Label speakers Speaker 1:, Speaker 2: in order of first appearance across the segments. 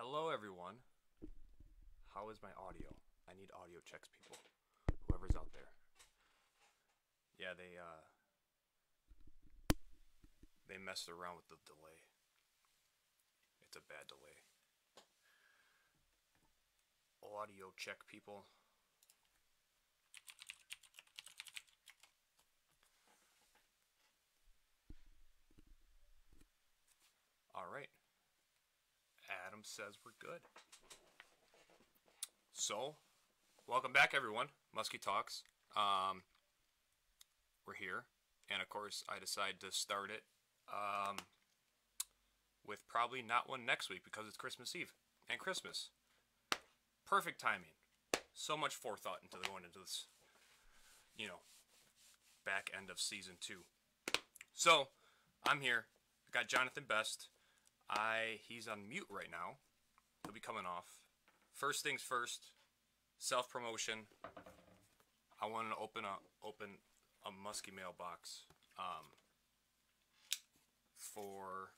Speaker 1: Hello, everyone. How is my audio? I need audio checks, people. Whoever's out there. Yeah, they messed around with the delay. It's a bad delay. Audio check, people. All right. Adam says we're good. So, welcome back, everyone. Musky Talks. We're here, and of course, I decided to start it with probably not one next week because it's Christmas Eve and Christmas. Perfect timing. So much forethought into going into this, back end of season 2. So, I'm here. I got Jonathan Best. He's on mute right now. He'll be coming off. First things first, self-promotion. I wanted to open a Musky mailbox for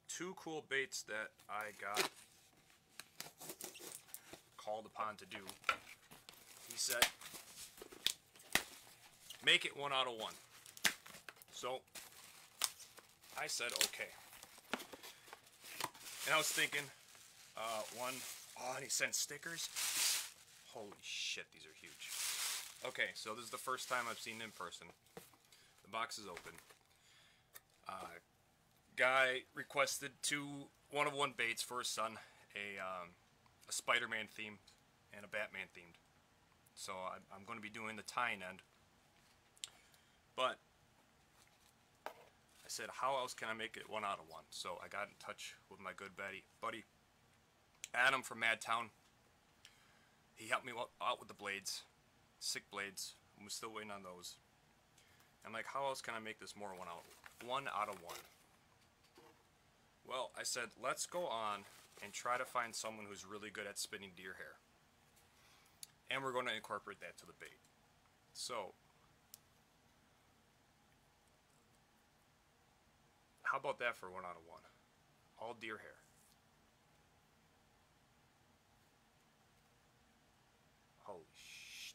Speaker 1: two cool baits that I got called upon to do. He said, make it 1 out of 1. So I said, okay. And I was thinking, and he sent stickers. Holy shit, these are huge. Okay, so this is the first time I've seen it in person. The box is open. Guy requested 2 1-of-1 baits for his son, a Spider-Man theme and a Batman themed. So I'm going to be doing the tying end. But I said, how else can I make it 1 out of 1? So I got in touch with my good buddy Adam from Madtown. He helped me out with the blades, sick blades. I'm still waiting on those. I'm like, how else can I make this more 1 out of 1? Well, I said, let's go on and try to find someone who's really good at spinning deer hair. And we're going to incorporate that to the bait. So, how about that for 1 out of 1? All deer hair. Holy sh!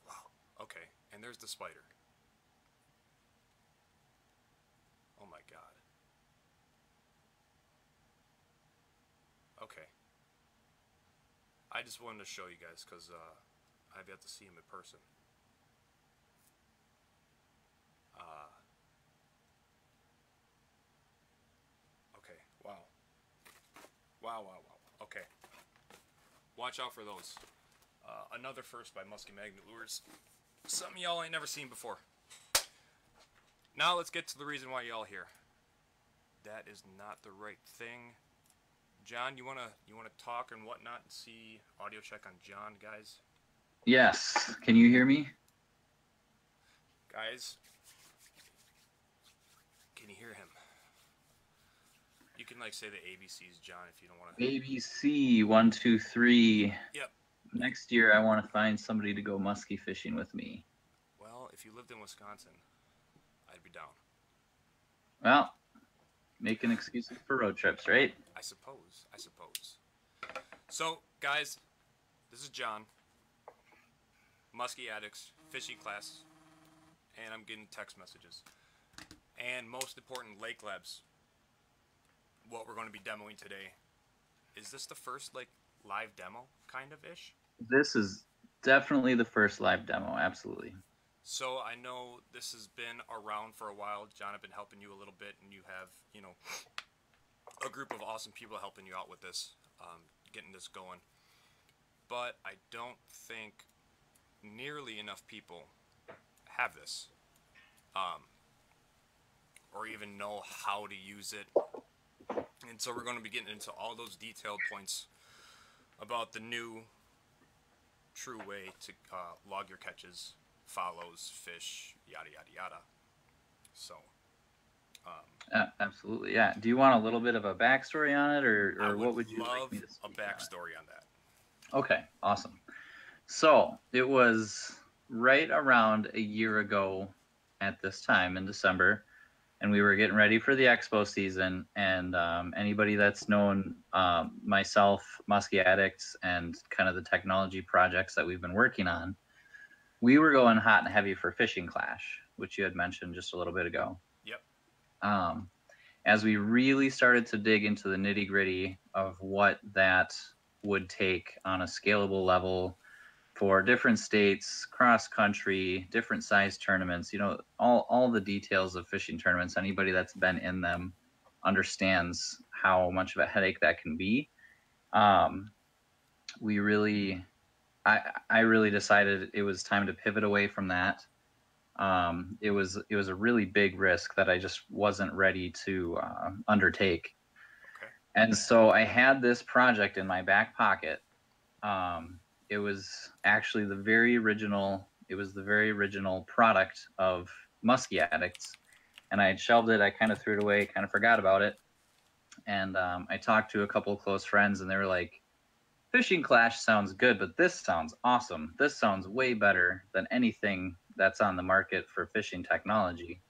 Speaker 1: Wow. Okay, and there's the spider. Oh my god. Okay. I just wanted to show you guys because I've yet to see him in person. Okay. Wow. Wow. Okay. Watch out for those. Another first by Musky Magnet Lures. Something y'all ain't never seen before. Now let's get to the reason why y'all here. That is not the right thing. John, you wanna talk and whatnot and see audio check on John, guys?
Speaker 2: Yes. Can you hear me?
Speaker 1: Guys, can you hear him? You can say the ABCs, John, if you don't want to.
Speaker 2: ABC 1, 2, 3.
Speaker 1: Yep.
Speaker 2: Next year, I want to find somebody to go musky fishing with me.
Speaker 1: Well, if you lived in Wisconsin, I'd be down.
Speaker 2: Well, making excuses for road trips, right?
Speaker 1: I suppose. So, guys, this is John, Musky Addicts, fishing class, and I'm getting text messages. And most important, Lake Labs. What we're going to be demoing today. Is this the first, live demo, kind of ish?
Speaker 2: This is definitely the first live demo, absolutely.
Speaker 1: So I know this has been around for a while. John, I've been helping you a little bit, and you have, a group of awesome people helping you out with this, getting this going. But I don't think nearly enough people have this, or even know how to use it. And so we're going to be getting into all those detailed points about the new true way to log your catches, follows, fish, yada yada yada. So
Speaker 2: absolutely, yeah. Do you want a little bit of a backstory on it, or what would you like me to
Speaker 1: love a backstory on that?
Speaker 2: Okay, awesome. So it was right around a year ago at this time in December, and we were getting ready for the Expo season. And anybody that's known myself, Musky Addicts, and kind of the technology projects that we've been working on, we were going hot and heavy for Fishing Clash, which you had mentioned just a little bit ago.
Speaker 1: Yep.
Speaker 2: As we really started to dig into the nitty gritty of what that would take on a scalable level for different states, cross country, different size tournaments, you know, all the details of fishing tournaments. Anybody that's been in them understands how much of a headache that can be. We really, I really decided it was time to pivot away from that. It was a really big risk that I just wasn't ready to undertake.
Speaker 1: Okay.
Speaker 2: And so I had this project in my back pocket. It was actually the very original product of Musky Addicts, and I had shelved it. I kind of threw it away, kind of forgot about it. And I talked to a couple of close friends, and they were like, Fishing Clash sounds good, but this sounds awesome. This sounds way better than anything that's on the market for fishing technology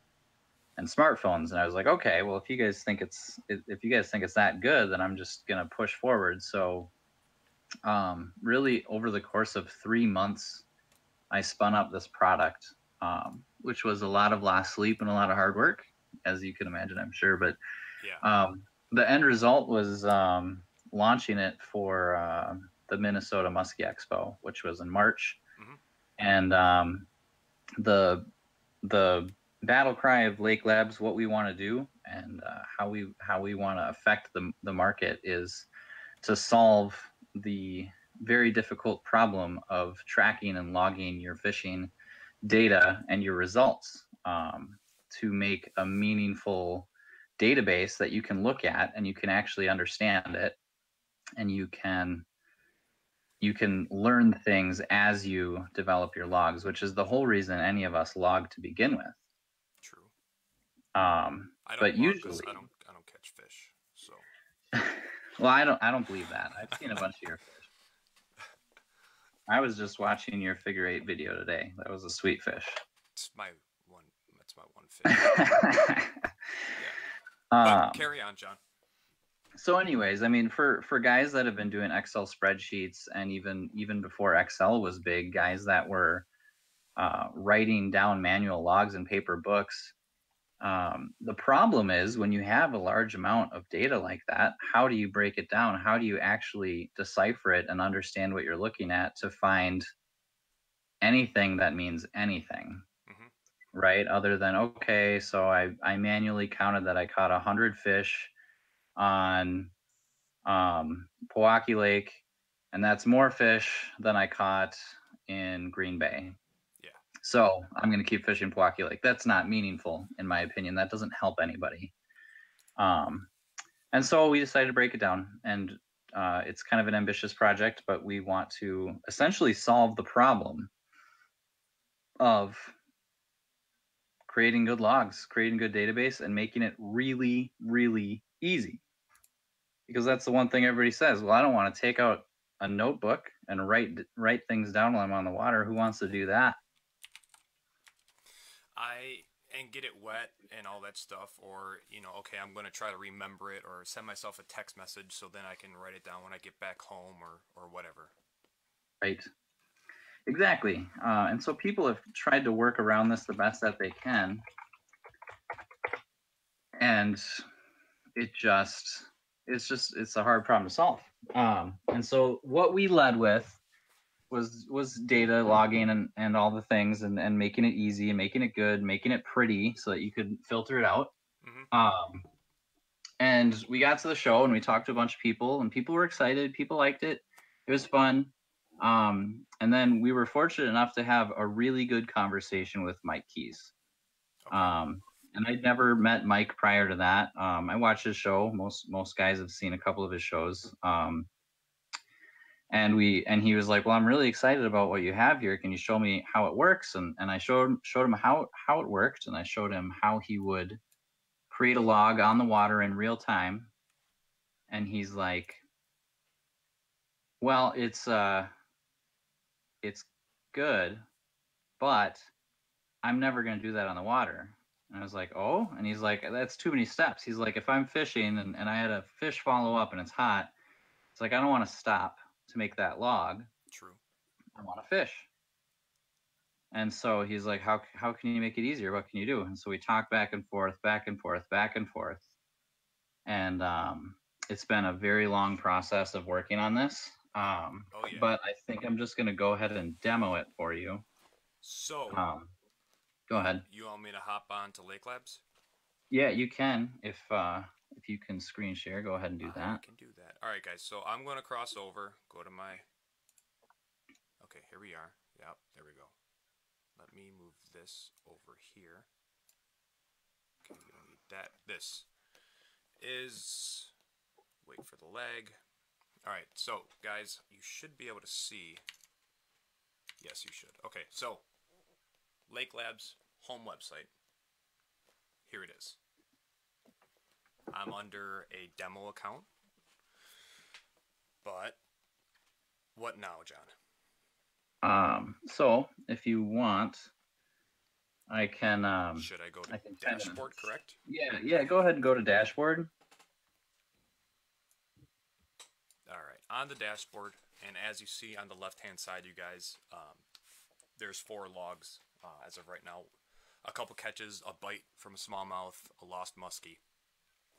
Speaker 2: and smartphones. And I was like, okay, well, if you guys think it's that good, then I'm just gonna push forward. So really over the course of 3 months, I spun up this product, which was a lot of lost sleep and a lot of hard work, as you can imagine, I'm sure. But
Speaker 1: yeah.
Speaker 2: The end result was launching it for the Minnesota Musky Expo, which was in March.
Speaker 1: Mm-hmm.
Speaker 2: And the battle cry of Lake Labs, what we want to do and how we want to affect the market is to solve the very difficult problem of tracking and logging your fishing data and your results to make a meaningful database that you can look at and you can actually understand it, and you can learn things as you develop your logs, which is the whole reason any of us log to begin with.
Speaker 1: True.
Speaker 2: But usually
Speaker 1: I don't catch fish, so.
Speaker 2: Well, I don't believe that. I've seen a bunch of your fish. I was just watching your figure 8 video today. That was a sweet fish.
Speaker 1: That's my one fish. Yeah. But carry on, John.
Speaker 2: So anyways, I mean, for guys that have been doing Excel spreadsheets, and even before Excel was big, guys that were writing down manual logs and paper books, the problem is when you have a large amount of data like that, how do you break it down? How do you actually decipher it and understand what you're looking at to find anything that means anything? Mm-hmm. Right? Other than, okay, so I manually counted that I caught 100 fish on Pewaukee Lake, and that's more fish than I caught in Green Bay.
Speaker 1: Yeah.
Speaker 2: So I'm going to keep fishing Pewaukee Lake. That's not meaningful, in my opinion. That doesn't help anybody. And so we decided to break it down, and it's kind of an ambitious project, but we want to essentially solve the problem of creating good logs, creating good database, and making it really, really easy. Because that's the one thing everybody says. Well, I don't want to take out a notebook and write things down while I'm on the water. Who wants to do that?
Speaker 1: And get it wet and all that stuff, or okay, I'm going to try to remember it, or send myself a text message so then I can write it down when I get back home, or whatever.
Speaker 2: Right. Exactly. And so people have tried to work around this the best that they can, and it's a hard problem to solve. And so what we led with was data logging and all the things, and making it easy and making it good, making it pretty so that you could filter it out. Mm-hmm. And we got to the show and we talked to a bunch of people, and people were excited. People liked it. It was fun. And then we were fortunate enough to have a really good conversation with Mike Keys. Okay. And I'd never met Mike prior to that. I watched his show. Most guys have seen a couple of his shows. And he was like, well, I'm really excited about what you have here. Can you show me how it works? And I showed him how it worked. And I showed him how he would create a log on the water in real time. And he's like, well, it's good, but I'm never going to do that on the water. And I was like, oh, and he's like, that's too many steps. He's like, if I'm fishing and I had a fish follow up and it's hot, it's like, I don't want to stop to make that log.
Speaker 1: True.
Speaker 2: I want to fish. And so he's like, how can you make it easier? What can you do? And so we talked back and forth, back and forth, back and forth. And it's been a very long process of working on this.
Speaker 1: Oh yeah.
Speaker 2: But I think I'm just going to go ahead and demo it for you.
Speaker 1: So,
Speaker 2: go ahead.
Speaker 1: You want me to hop on to Lake Labs?
Speaker 2: Yeah, you can. If you can screen share, go ahead and do that.
Speaker 1: I can do that. All right, guys. So I'm going to cross over. Go to my. Okay, here we are. Yep, there we go. Let me move this over here. Okay, we don't need that. This is. Wait for the leg. All right, so guys, you should be able to see. Yes, you should. Okay, so Lake Labs home website. Here it is. I'm under a demo account. But what now, John?
Speaker 2: So if you want, I can.
Speaker 1: Should I go to dashboard? Correct.
Speaker 2: Yeah. Go ahead and go to dashboard.
Speaker 1: All right, on the dashboard, and as you see on the left-hand side, you guys, there's 4 logs as of right now. A couple catches, a bite from a smallmouth, a lost muskie,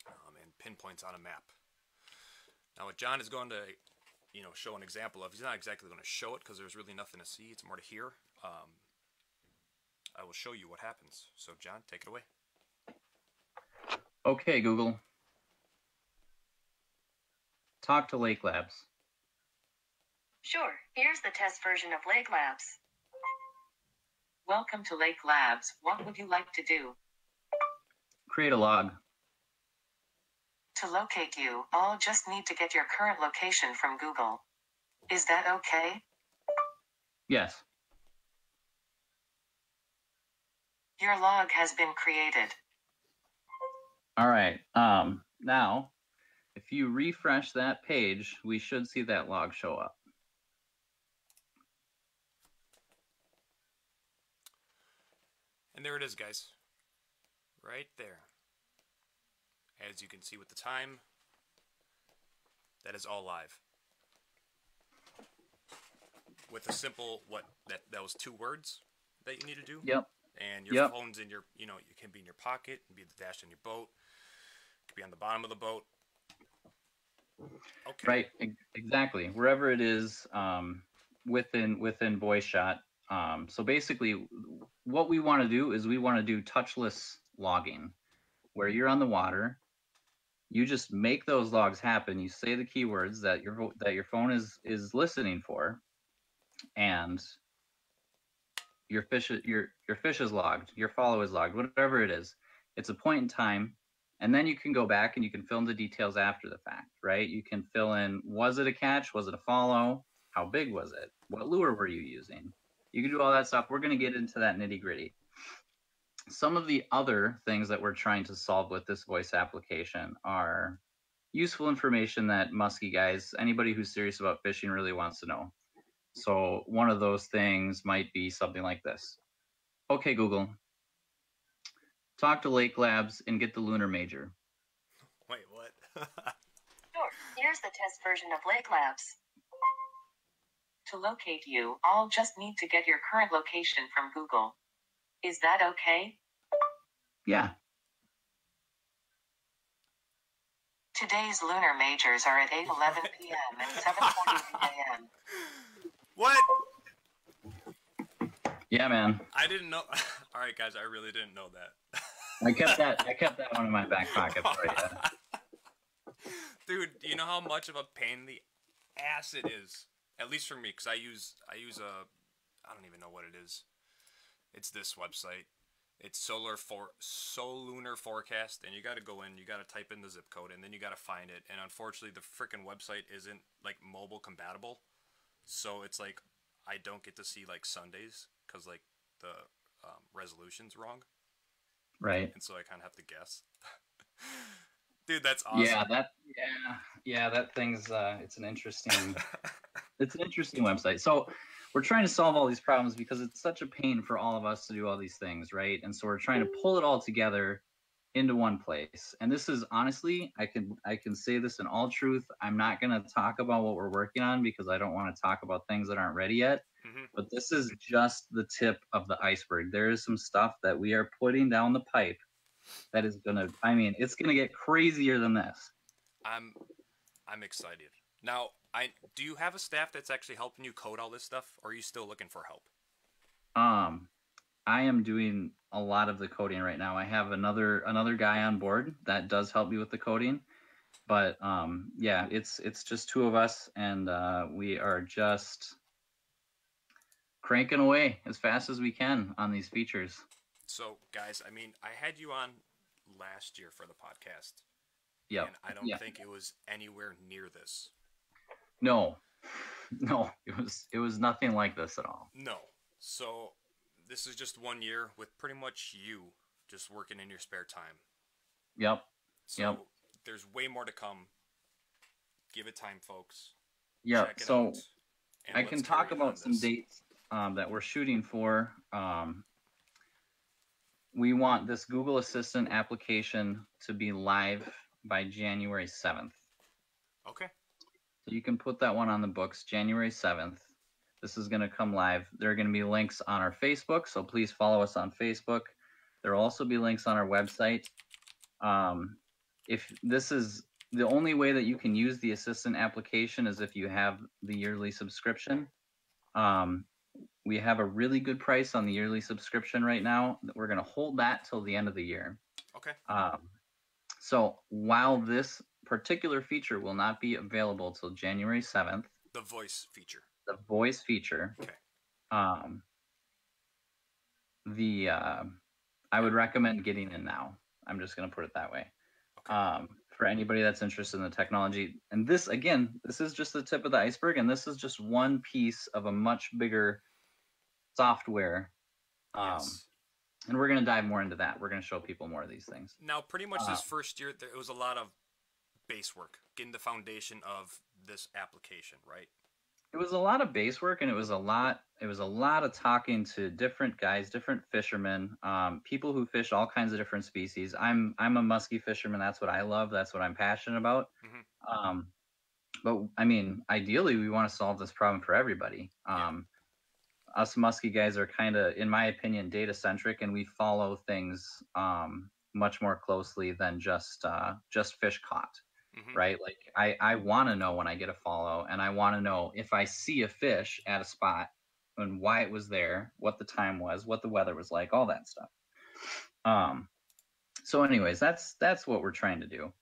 Speaker 1: and pinpoints on a map. Now, what John is going to, show an example of, he's not exactly going to show it because there's really nothing to see. It's more to hear. I will show you what happens. So, John, take it away.
Speaker 2: Okay, Google. Talk to Lake Labs.
Speaker 3: Sure. Here's the test version of Lake Labs. Welcome to Lake Labs. What would you like to do?
Speaker 2: Create a log.
Speaker 3: To locate you, I'll just need to get your current location from Google. Is that okay?
Speaker 2: Yes.
Speaker 3: Your log has been created.
Speaker 2: All right. Now, if you refresh that page, we should see that log show up.
Speaker 1: And there it is, guys. Right there. As you can see with the time, that is all live. With a simple, that was 2 words that you need to do.
Speaker 2: Yep.
Speaker 1: And your phone's in your, it can be in your pocket, it can be the dash in your boat, it could be on the bottom of the boat. Okay.
Speaker 2: Right, exactly. Wherever it is, within voice shot. So basically, what we want to do is we want to do touchless logging, where you're on the water. You just make those logs happen. You say the keywords that your phone is listening for, and your fish is logged, your follow is logged, whatever it is. It's a point in time, and then you can go back and you can fill in the details after the fact, right? You can fill in, was it a catch? Was it a follow? How big was it? What lure were you using? You can do all that stuff. We're going to get into that nitty gritty. Some of the other things that we're trying to solve with this voice application are useful information that Musky guys, anybody who's serious about fishing really wants to know. So one of those things might be something like this. Okay, Google, talk to Lake Labs and get the Lunar major.
Speaker 1: Wait, what?
Speaker 3: Sure. Here's the test version of Lake Labs. To locate you, I'll just need to get your current location from Google. Is that okay?
Speaker 2: Yeah.
Speaker 3: Today's lunar majors are at 8:11 p.m. and 7:42 a.m.
Speaker 1: What?
Speaker 2: Yeah, man.
Speaker 1: I didn't know. All right, guys, I really didn't know that.
Speaker 2: I kept that one in my back pocket for you.
Speaker 1: Dude, do you know how much of a pain in the ass it is? At least for me, because I use I don't even know what it is. It's this website. It's Lunar Forecast, and you got to go in, you got to type in the zip code, and then you got to find it. And unfortunately, the freaking website isn't like mobile compatible, so it's like I don't get to see like Sundays because like the resolution's wrong.
Speaker 2: Right.
Speaker 1: And so I kind of have to guess. Dude, that's awesome.
Speaker 2: Yeah, that thing's it's an interesting website. So we're trying to solve all these problems because it's such a pain for all of us to do all these things, right? And so we're trying to pull it all together into one place. And this is honestly, I can say this in all truth. I'm not going to talk about what we're working on because I don't want to talk about things that aren't ready yet.
Speaker 1: Mm-hmm.
Speaker 2: But this is just the tip of the iceberg. There is some stuff that we are putting down the pipe that is going to, I mean, it's going to get crazier than this.
Speaker 1: I'm excited. Now, do you have a staff that's actually helping you code all this stuff, or are you still looking for help?
Speaker 2: I am doing a lot of the coding right now. I have another guy on board that does help me with the coding, but yeah, it's just two of us, and we are just cranking away as fast as we can on these features.
Speaker 1: So, guys, I mean, I had you on last year for the podcast.
Speaker 2: Yeah,
Speaker 1: and I don't think it was anywhere near this.
Speaker 2: No, it was nothing like this at all.
Speaker 1: No. So this is just 1 year with pretty much you just working in your spare time.
Speaker 2: Yep.
Speaker 1: So there's way more to come. Give it time, folks.
Speaker 2: Yeah.
Speaker 1: Check it
Speaker 2: So
Speaker 1: out,
Speaker 2: I can talk about some dates that we're shooting for. We want this Google Assistant application to be live by January 7th.
Speaker 1: Okay.
Speaker 2: So you can put that one on the books, January 7th. This is going to come live. There are going to be links on our Facebook, so please follow us on Facebook. There will also be links on our website. If this is the only way that you can use the Assistant application is if you have the yearly subscription. We have a really good price on the yearly subscription right now. We're going to hold that till the end of the year.
Speaker 1: Okay.
Speaker 2: So while this particular feature will not be available till January 7th,
Speaker 1: the voice feature.
Speaker 2: The voice feature.
Speaker 1: Okay.
Speaker 2: I would recommend getting in now. I'm just going to put it that way. Okay. For anybody that's interested in the technology. And this, again, this is just the tip of the iceberg, and this is just one piece of a much bigger software.
Speaker 1: Yes.
Speaker 2: And we're going to dive more into that. We're going to show people more of these things.
Speaker 1: Now, pretty much this first year, it was a lot of base work, getting the foundation of this application, right?
Speaker 2: It was a lot of base work, and it was a lot of talking to different guys, different fishermen, people who fish all kinds of different species. I'm a musky fisherman. That's what I love. That's what I'm passionate about. Mm-hmm. But I mean, ideally, we want to solve this problem for everybody. Us musky guys are kind of, in my opinion, data centric, and we follow things much more closely than just fish caught. Mm-hmm. Right? Like I want to know when I get a follow, and I want to know if I see a fish at a spot and why it was there, what the time was, what the weather was like, all that stuff. So anyways, that's what we're trying to do.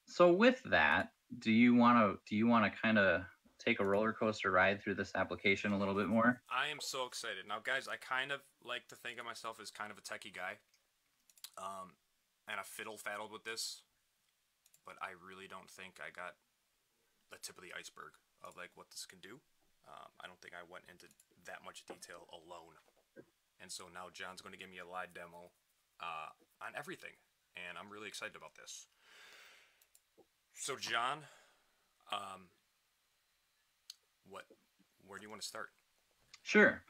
Speaker 2: So with that, do you want to kind of take a roller coaster ride through this application a little bit more?
Speaker 1: I am so excited. Now, guys, I kind of like to think of myself as kind of a techie guy. And I fiddle-faddled with this. But I really don't think I got the tip of the iceberg of like what this can do. I don't think I went into that much detail alone. And so now John's going to give me a live demo on everything. And I'm really excited about this. So John, where do you want to start?
Speaker 2: Sure.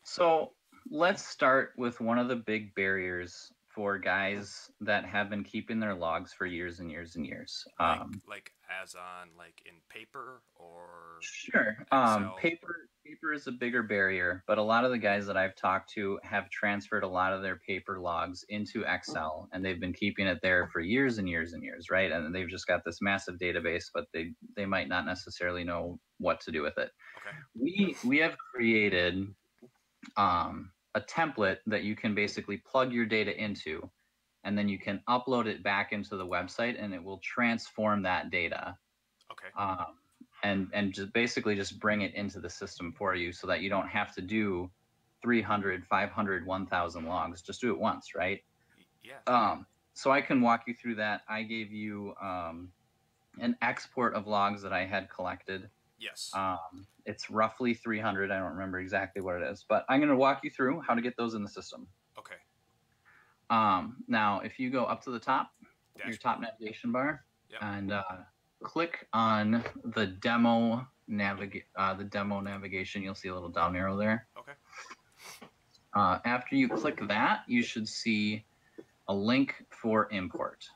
Speaker 2: So let's start with one of the big barriers for guys that have been keeping their logs for years and years and years.
Speaker 1: Like as on like in paper or
Speaker 2: sure. Paper is a bigger barrier, but a lot of the guys that I've talked to have transferred a lot of their paper logs into Excel, and they've been keeping it there for years and years and years, right? And they've just got this massive database, but they might not necessarily know what to do with it. Okay. We have created a template that you can basically plug your data into, and then you can upload it back into the website, and it will transform that data.
Speaker 1: Okay.
Speaker 2: And just basically just bring it into the system for you so that you don't have to do 300, 500, 1,000 logs. Just do it once, right?
Speaker 1: Yeah.
Speaker 2: So I can walk you through that. I gave you an export of logs that I had collected.
Speaker 1: Yes.
Speaker 2: It's roughly 300. I don't remember exactly what it is, but I'm going to walk you through how to get those in the system.
Speaker 1: Okay.
Speaker 2: Now, if you go up to the top, your top navigation bar, and click on the demo the demo navigation, you'll see a little down arrow there.
Speaker 1: Okay.
Speaker 2: After you click that, you should see a link for import.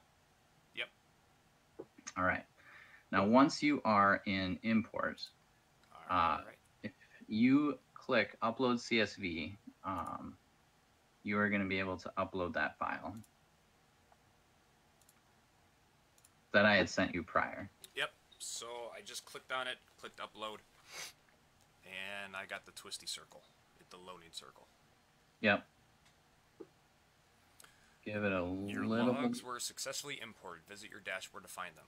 Speaker 1: Yep.
Speaker 2: All right. Now, once you are in import,
Speaker 1: All right.
Speaker 2: if you click upload CSV, you are going to be able to upload that file that I had sent you prior.
Speaker 1: Yep. So I just clicked on it, clicked upload, and I got the twisty circle, the loading circle.
Speaker 2: Yep. Give it a
Speaker 1: Your
Speaker 2: little.
Speaker 1: logs were successfully imported. Visit your dashboard to find them.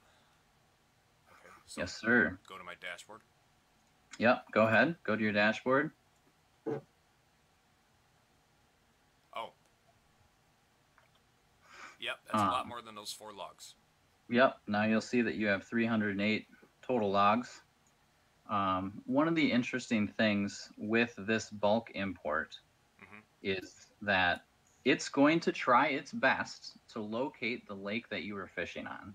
Speaker 1: Okay. So
Speaker 2: Yes, sir.
Speaker 1: go to my dashboard.
Speaker 2: Yep. Go ahead. Go to your dashboard.
Speaker 1: Oh. Yep. That's a lot more than those 4 logs.
Speaker 2: Yep. Now you'll see that you have 308 total logs. One of the interesting things with this bulk import is that it's going to try its best to locate the lake that you were fishing on.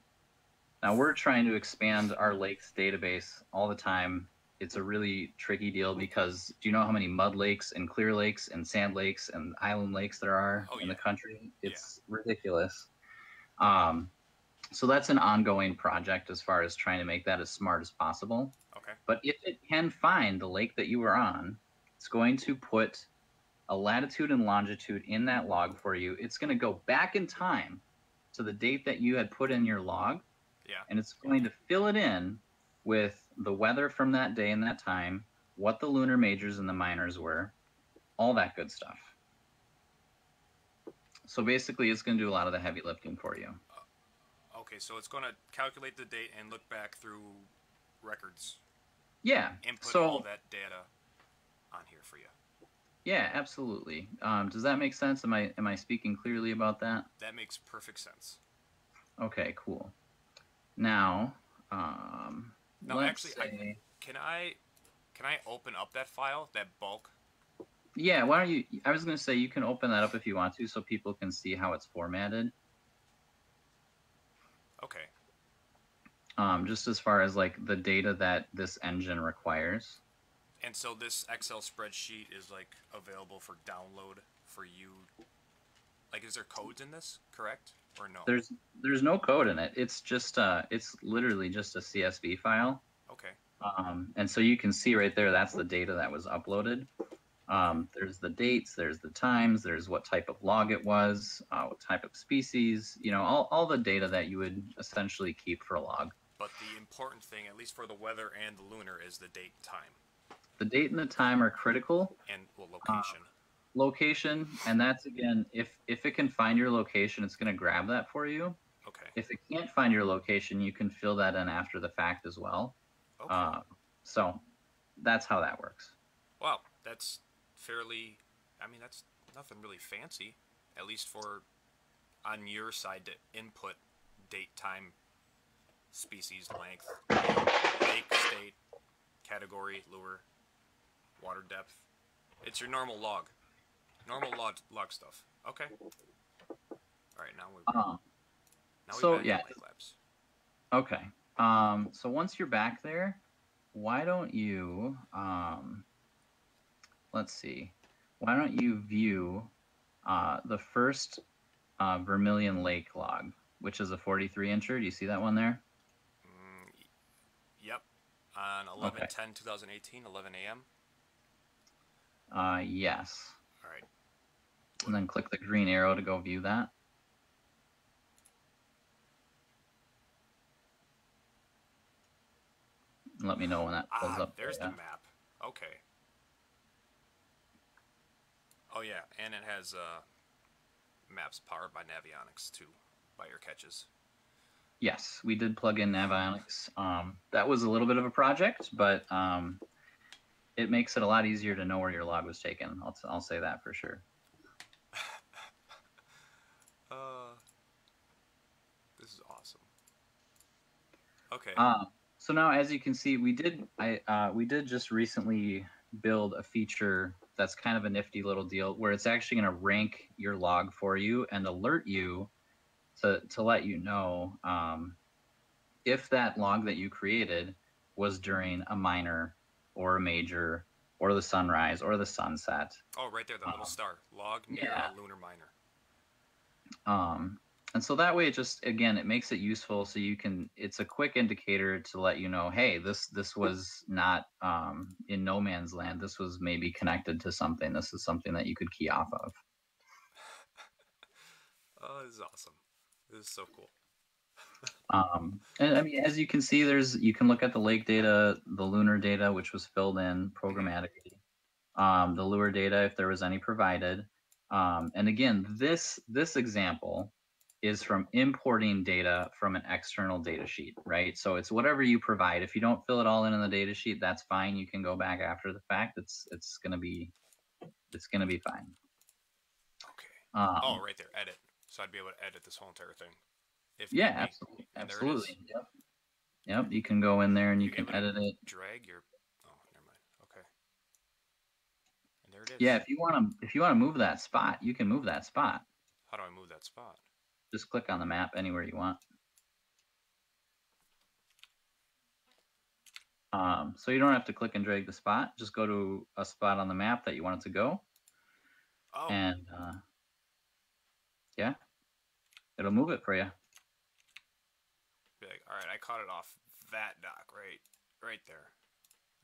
Speaker 2: Now, we're trying to expand our lakes database all the time. It's a really tricky deal because do you know how many mud lakes and clear lakes and sand lakes and island lakes there are in the country? It's ridiculous. So that's an ongoing project as far as trying to make that as smart as possible.
Speaker 1: Okay.
Speaker 2: But if it can find the lake that you were on, it's going to put a latitude and longitude in that log for you. It's going to go back in time to the date that you had put in your log.
Speaker 1: Yeah.
Speaker 2: And it's going to fill it in with the weather from that day and that time, what the lunar majors and the minors were, all that good stuff. So basically, it's going to do a lot of the heavy lifting for you.
Speaker 1: Okay, so it's going to calculate the date and look back through records.
Speaker 2: Yeah.
Speaker 1: Input all that data on here for you.
Speaker 2: Yeah, absolutely. Does that make sense? Am I speaking clearly about that?
Speaker 1: That makes perfect sense.
Speaker 2: Okay, cool. Now,
Speaker 1: actually, can I open up that file, that bulk?
Speaker 2: Yeah, why don't you? I was going to say you can open that up if you want to, so people can see how it's formatted.
Speaker 1: Okay.
Speaker 2: Just as far as like the data that this engine requires.
Speaker 1: And so this Excel spreadsheet is like available for download for you. Like, is there codes in this? Correct or no?
Speaker 2: There's no code in it. It's just it's literally just a CSV file.
Speaker 1: Okay.
Speaker 2: And so you can see right there. That's the data that was uploaded. There's the dates. There's the times. There's what type of log it was. What type of species. You know, all the data that you would essentially keep for a log.
Speaker 1: But the important thing, at least for the weather and the lunar, is the date and time.
Speaker 2: The date and the time are critical.
Speaker 1: And location.
Speaker 2: Location, and that's again, if it can find your location, it's going to grab that for you.
Speaker 1: Okay.
Speaker 2: If it can't find your location, you can fill that in after the fact as well.
Speaker 1: Okay.
Speaker 2: So that's how that works.
Speaker 1: Wow, that's fairly. I mean, that's nothing really fancy, at least for on your side to input date, time, species, length, lake, state, category, lure, water depth. It's your normal log. Normal log stuff. Okay. All right, now we're back to Lake Labs.
Speaker 2: Okay. So once you're back there, why don't you let's see. Why don't you view the first Vermilion Lake log, which is a 43-incher. Do you see that one there?
Speaker 1: Yep. On 11/10/2018, 11 a.m.
Speaker 2: Yes.
Speaker 1: All right.
Speaker 2: And then click the green arrow to go view that. Let me know when that pulls up.
Speaker 1: There's the map. Okay. Oh yeah, and it has maps powered by Navionics too, by your catches.
Speaker 2: Yes, we did plug in Navionics. That was a little bit of a project, but it makes it a lot easier to know where your log was taken. I'll say that for sure.
Speaker 1: This is awesome. Okay.
Speaker 2: So now, as you can see, we did just recently build a feature that's kind of a nifty little deal where it's actually going to rank your log for you and alert you to let you know if that log that you created was during a minor or a major or the sunrise or the sunset.
Speaker 1: Oh, right there, the little star. Log near
Speaker 2: yeah.
Speaker 1: a lunar minor.
Speaker 2: And so that way it just, again, it makes it useful so you can, it's a quick indicator to let you know, hey, this was not in no man's land. This was maybe connected to something. This is something that you could key off of.
Speaker 1: Oh, this is awesome. This is so cool.
Speaker 2: And I mean, as you can see, you can look at the lake data, the lunar data, which was filled in programmatically, the lure data, if there was any provided. And again, this example is from importing data from an external data sheet, right? So it's whatever you provide. If you don't fill it all in the data sheet, that's fine. You can go back after the fact. It's gonna be fine.
Speaker 1: Okay. Oh, right there, edit. So I'd be able to edit this whole entire thing.
Speaker 2: Yeah, absolutely. Absolutely. Yep. You can go in there and you can edit it.
Speaker 1: Drag your. Oh, never mind. Okay. And there it is.
Speaker 2: Yeah, if you want to move that spot, you can move that spot.
Speaker 1: How do I move that spot?
Speaker 2: Just click on the map anywhere you want. So you don't have to click and drag the spot. Just go to a spot on the map that you want it to go.
Speaker 1: Oh.
Speaker 2: And yeah, it'll move it for you.
Speaker 1: Be like, all right, I caught it off that dock, right there.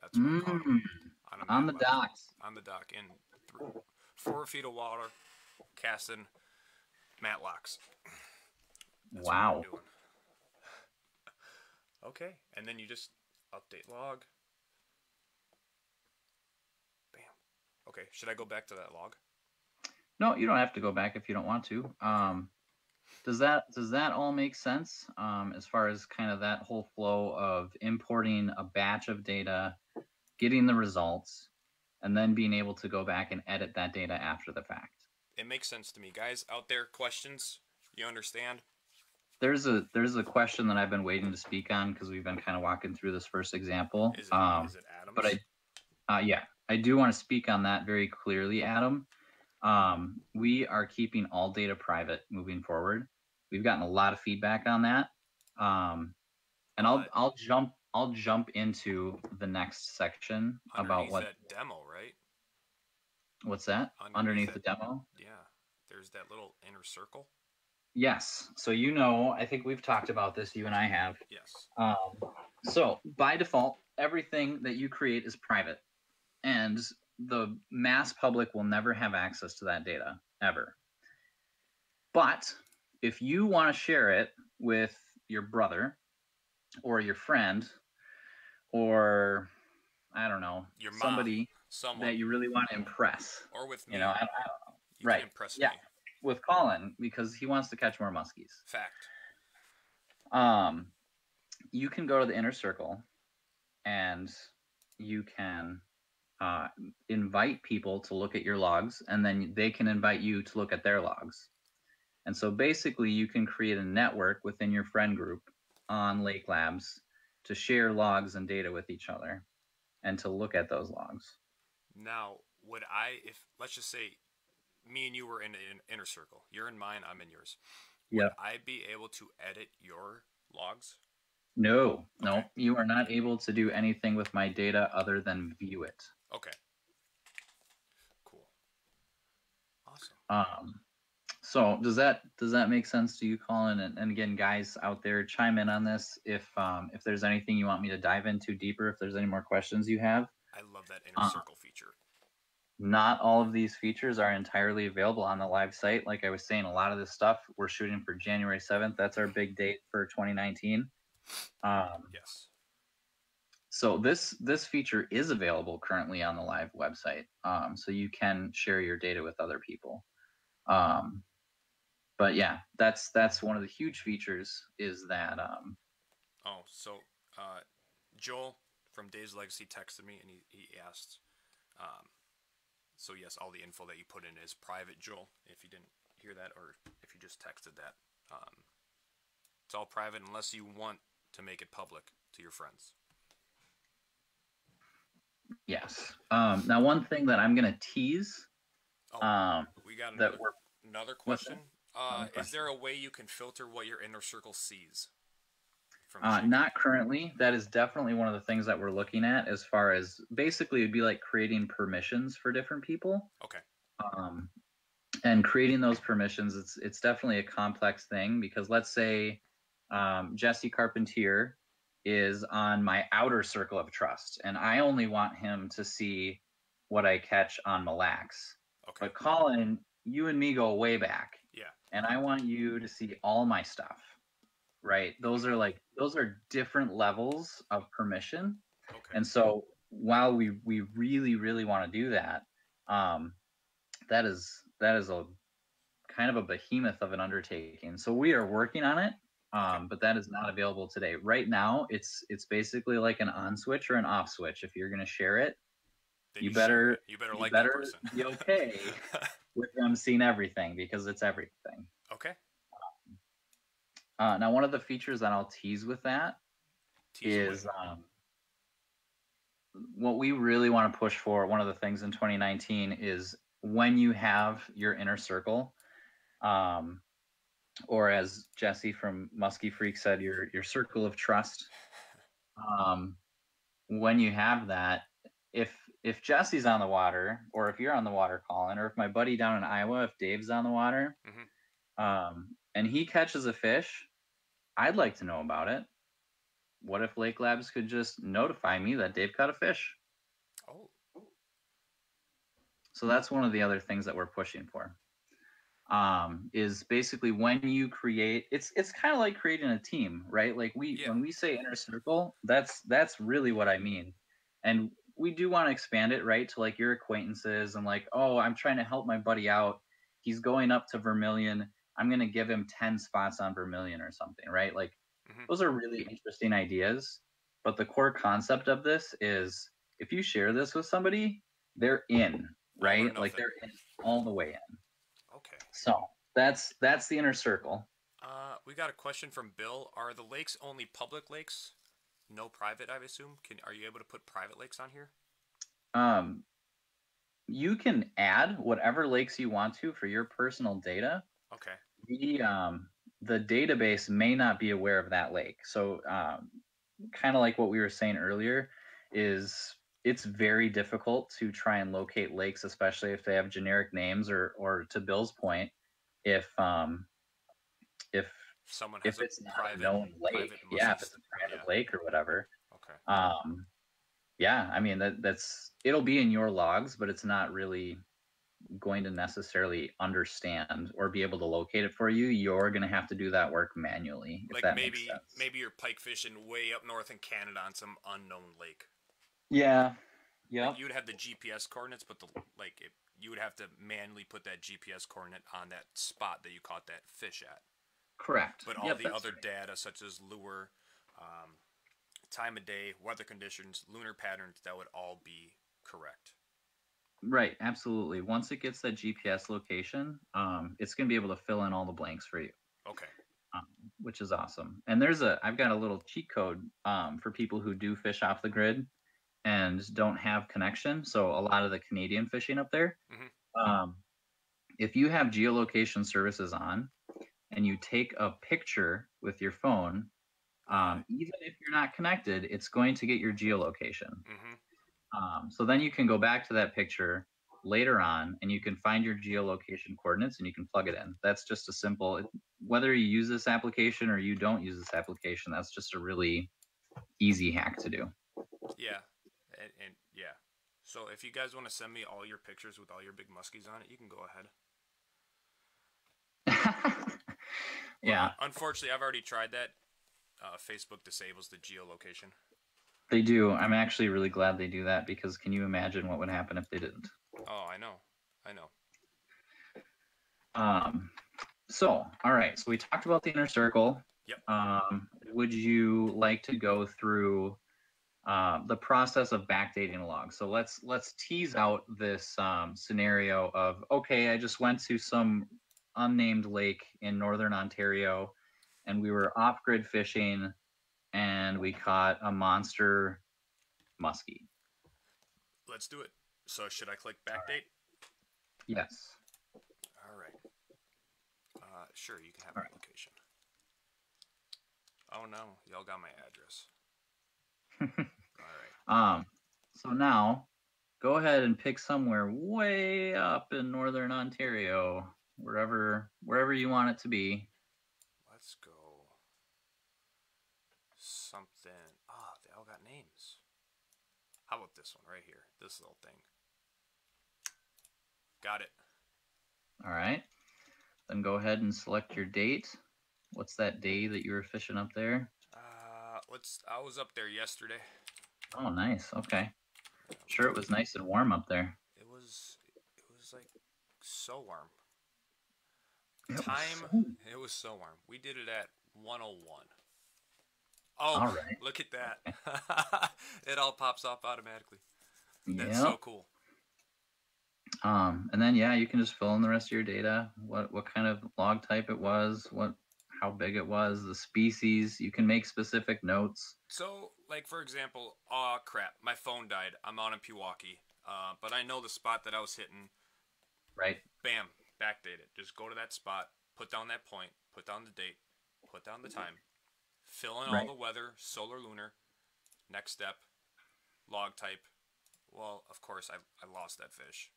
Speaker 1: That's what I caught him.
Speaker 2: On the docks.
Speaker 1: On the dock, in 4 feet of water, casting matlocks. That's
Speaker 2: wow.
Speaker 1: What we're doing. Okay, and then you just update log. Bam. Okay, should I go back to that log?
Speaker 2: No, you don't have to go back if you don't want to. Does that all make sense as far as kind of that whole flow of importing a batch of data, getting the results, and then being able to go back and edit that data after the fact?
Speaker 1: It makes sense to me. Guys out there, questions? You understand?
Speaker 2: There's a question that I've been waiting to speak on because we've been kind of walking through this first example.
Speaker 1: Is it Adam's?
Speaker 2: But I do want to speak on that very clearly, Adam. We are keeping all data private moving forward. We've gotten a lot of feedback on that. And I'll jump into the next section about what
Speaker 1: that demo, right?
Speaker 2: What's that? Underneath the demo?
Speaker 1: Yeah. There's that little inner circle.
Speaker 2: Yes. So I think we've talked about this, you and I have.
Speaker 1: Yes.
Speaker 2: So by default, everything that you create is private. And the mass public will never have access to that data, ever. But if you want to share it with your brother or your friend or, I don't know,
Speaker 1: your mom,
Speaker 2: somebody that you really want to impress.
Speaker 1: Or with me.
Speaker 2: I don't know.
Speaker 1: You can impress me.
Speaker 2: With Colin, because he wants to catch more muskies.
Speaker 1: Fact.
Speaker 2: You can go to the inner circle and you can invite people to look at your logs, and then they can invite you to look at their logs. And so basically you can create a network within your friend group on Lake Labs to share logs and data with each other and to look at those logs.
Speaker 1: Now, if let's just say me and you were in an inner circle, you're in mine, I'm in yours. Would I be able to edit your logs?
Speaker 2: No, you are not able to do anything with my data other than view it.
Speaker 1: Okay. Cool. Awesome.
Speaker 2: So does that make sense to you, Colin? And again, guys out there, chime in on this if there's anything you want me to dive into deeper, if there's any more questions you have.
Speaker 1: I love that inner circle feature.
Speaker 2: Not all of these features are entirely available on the live site. Like I was saying, a lot of this stuff we're shooting for January 7th. That's our big date for 2019.
Speaker 1: Yes.
Speaker 2: So this feature is available currently on the live website. So you can share your data with other people. But yeah, that's one of the huge features is that.
Speaker 1: Joel from Dave's Legacy texted me and he asked. So yes, all the info that you put in is private, Joel. If you didn't hear that, or if you just texted that, it's all private unless you want to make it public to your friends.
Speaker 2: Yes. Now, one thing that I'm going to tease.
Speaker 1: We got another question. Is there a way you can filter what your inner circle sees? from
Speaker 2: Not currently. That is definitely one of the things that we're looking at, as far as basically it'd be like creating permissions for different people.
Speaker 1: Okay.
Speaker 2: And creating those permissions, it's definitely a complex thing, because let's say Jesse Carpentier is on my outer circle of trust, and I only want him to see what I catch on Mille Lacs.
Speaker 1: Okay.
Speaker 2: But Colin, you and me go way back.
Speaker 1: Yeah.
Speaker 2: And I want you to see all my stuff. Right? Those are different levels of permission.
Speaker 1: Okay.
Speaker 2: And so while we really, really want to do that, that is a kind of a behemoth of an undertaking. So we are working on it. But that is not available today. Right now, it's basically like an on switch or an off switch. If you're going to share it,
Speaker 1: Then
Speaker 2: you better
Speaker 1: like that person.
Speaker 2: be okay with them seeing everything, because it's everything.
Speaker 1: Okay.
Speaker 2: Now, one of the features that I'll tease with that is what we really want to push for. One of the things in 2019 is when you have your inner circle, or as Jesse from Musky Freak said, your circle of trust. When you have that, if Jesse's on the water, or if you're on the water, Colin, or if my buddy down in Iowa, if Dave's on the water, and he catches a fish, I'd like to know about it. What if Lake Labs could just notify me that Dave caught a fish?
Speaker 1: Oh.
Speaker 2: So that's one of the other things that we're pushing for. Is basically when you create, it's kind of like creating a team, right? Like when we say inner circle, that's really what I mean. And we do want to expand it, right, to like your acquaintances, and like, oh, I'm trying to help my buddy out. He's going up to Vermilion. I'm going to give him 10 spots on Vermilion or something, right? Like, those are really interesting ideas. But the core concept of this is, if you share this with somebody, they're in, right? Like, they're in all the way in.
Speaker 1: Okay.
Speaker 2: So that's the inner circle.
Speaker 1: We got a question from Bill. Are the lakes only public lakes? No private, I assume. Are you able to put private lakes on here?
Speaker 2: You can add whatever lakes you want to for your personal data.
Speaker 1: Okay.
Speaker 2: The database may not be aware of that lake. So kind of like what we were saying earlier, is it's very difficult to try and locate lakes, especially if they have generic names, or to Bill's point, if
Speaker 1: someone has
Speaker 2: it's not a known lake, if it's a private lake or whatever.
Speaker 1: Okay.
Speaker 2: Yeah, I mean it'll be in your logs, but it's not really going to necessarily understand or be able to locate it for you. You're going to have to do that work manually. If
Speaker 1: like
Speaker 2: that makes sense.
Speaker 1: Maybe you're pike fishing way up north in Canada on some unknown lake.
Speaker 2: Yeah. Yeah.
Speaker 1: Like you would have the GPS coordinates, but you would have to manually put that GPS coordinate on that spot that you caught that fish at.
Speaker 2: Correct.
Speaker 1: But all the other data, such as lure, time of day, weather conditions, lunar patterns, that would all be correct.
Speaker 2: Right, absolutely. Once it gets that GPS location, it's going to be able to fill in all the blanks for you.
Speaker 1: Okay.
Speaker 2: Which is awesome. And I've got a little cheat code for people who do fish off the grid and don't have connection. So a lot of the Canadian fishing up there, if you have geolocation services on and you take a picture with your phone, even if you're not connected, it's going to get your geolocation. So then you can go back to that picture later on and you can find your geolocation coordinates and you can plug it in. That's just a simple, whether you use this application or you don't use this application, that's just a really easy hack to do.
Speaker 1: Yeah. And yeah. So if you guys want to send me all your pictures with all your big muskies on it, you can go ahead.
Speaker 2: Yeah.
Speaker 1: Unfortunately, I've already tried that. Facebook disables the geolocation.
Speaker 2: They do. I'm actually really glad they do that, because can you imagine what would happen if they didn't?
Speaker 1: Oh, I know.
Speaker 2: So, all right. So we talked about the inner circle.
Speaker 1: Yep.
Speaker 2: Would you like to go through the process of backdating a log? So let's tease out this scenario of, okay, I just went to some unnamed lake in northern Ontario, and we were off-grid fishing, and we caught a monster muskie.
Speaker 1: Let's do it. So should I click backdate?
Speaker 2: Yes.
Speaker 1: All right. Sure, you can have an application. Oh no, y'all got my address. All right.
Speaker 2: So now, go ahead and pick somewhere way up in northern Ontario, wherever you want it to be.
Speaker 1: Let's go. Something. Ah, they all got names. How about this one right here? This little thing. Got it.
Speaker 2: All right. Then go ahead and select your date. What's that day that you were fishing up there?
Speaker 1: I was up there yesterday.
Speaker 2: Oh, nice. Okay.
Speaker 1: Yeah,
Speaker 2: Sure, it was nice and warm up there.
Speaker 1: It was like so warm.
Speaker 2: It
Speaker 1: It was so warm. We did it at 101. Oh,
Speaker 2: all right.
Speaker 1: look at that. It all pops off automatically. That's
Speaker 2: Yeah.
Speaker 1: so cool.
Speaker 2: And then yeah, you can just fill in the rest of your data. What kind of log type it was, how big it was, the species. You can make specific notes.
Speaker 1: So, like for example, oh crap, my phone died. I'm out in Pewaukee. But I know the spot that I was hitting.
Speaker 2: Right.
Speaker 1: Bam, backdate it. Just go to that spot, put down that point, put down the date, put down the time, fill in all the weather, solar, lunar. Next step, log type. Well, of course, I lost that fish.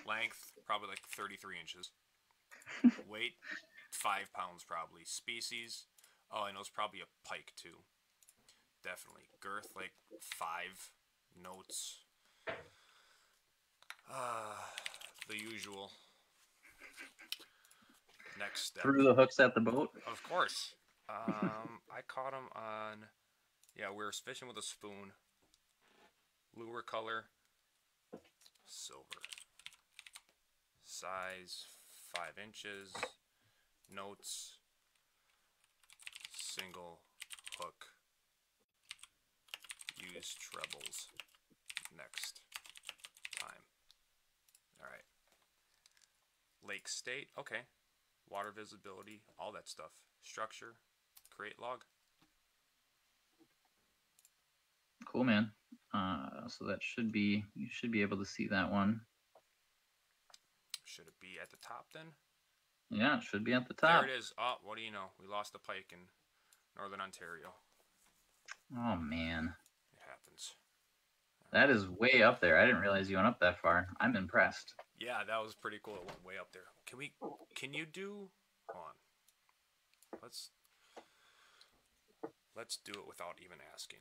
Speaker 1: Length, probably like 33 inches. Weight, 5 pounds probably. Species, oh, I know it's probably a pike too. Definitely. Girth, like 5. Notes. The usual. Next step.
Speaker 2: Threw the hooks at the boat.
Speaker 1: Of course. I caught him on. Yeah, we were fishing with a spoon. Lure color, silver. Size 5 inches. Notes, single hook. Use trebles. Next time. Alright. Lake state, okay. Water visibility, all that stuff. Structure, create log.
Speaker 2: Cool, man. So that you should be able to see that one.
Speaker 1: Should it be at the top then?
Speaker 2: Yeah, it should be at the top.
Speaker 1: There it is. Oh, what do you know? We lost a pike in Northern Ontario.
Speaker 2: Oh, man.
Speaker 1: It happens.
Speaker 2: That is way up there. I didn't realize you went up that far. I'm impressed.
Speaker 1: Yeah, that was pretty cool. It went way up there. Can you do, hold on. Let's do it without even asking.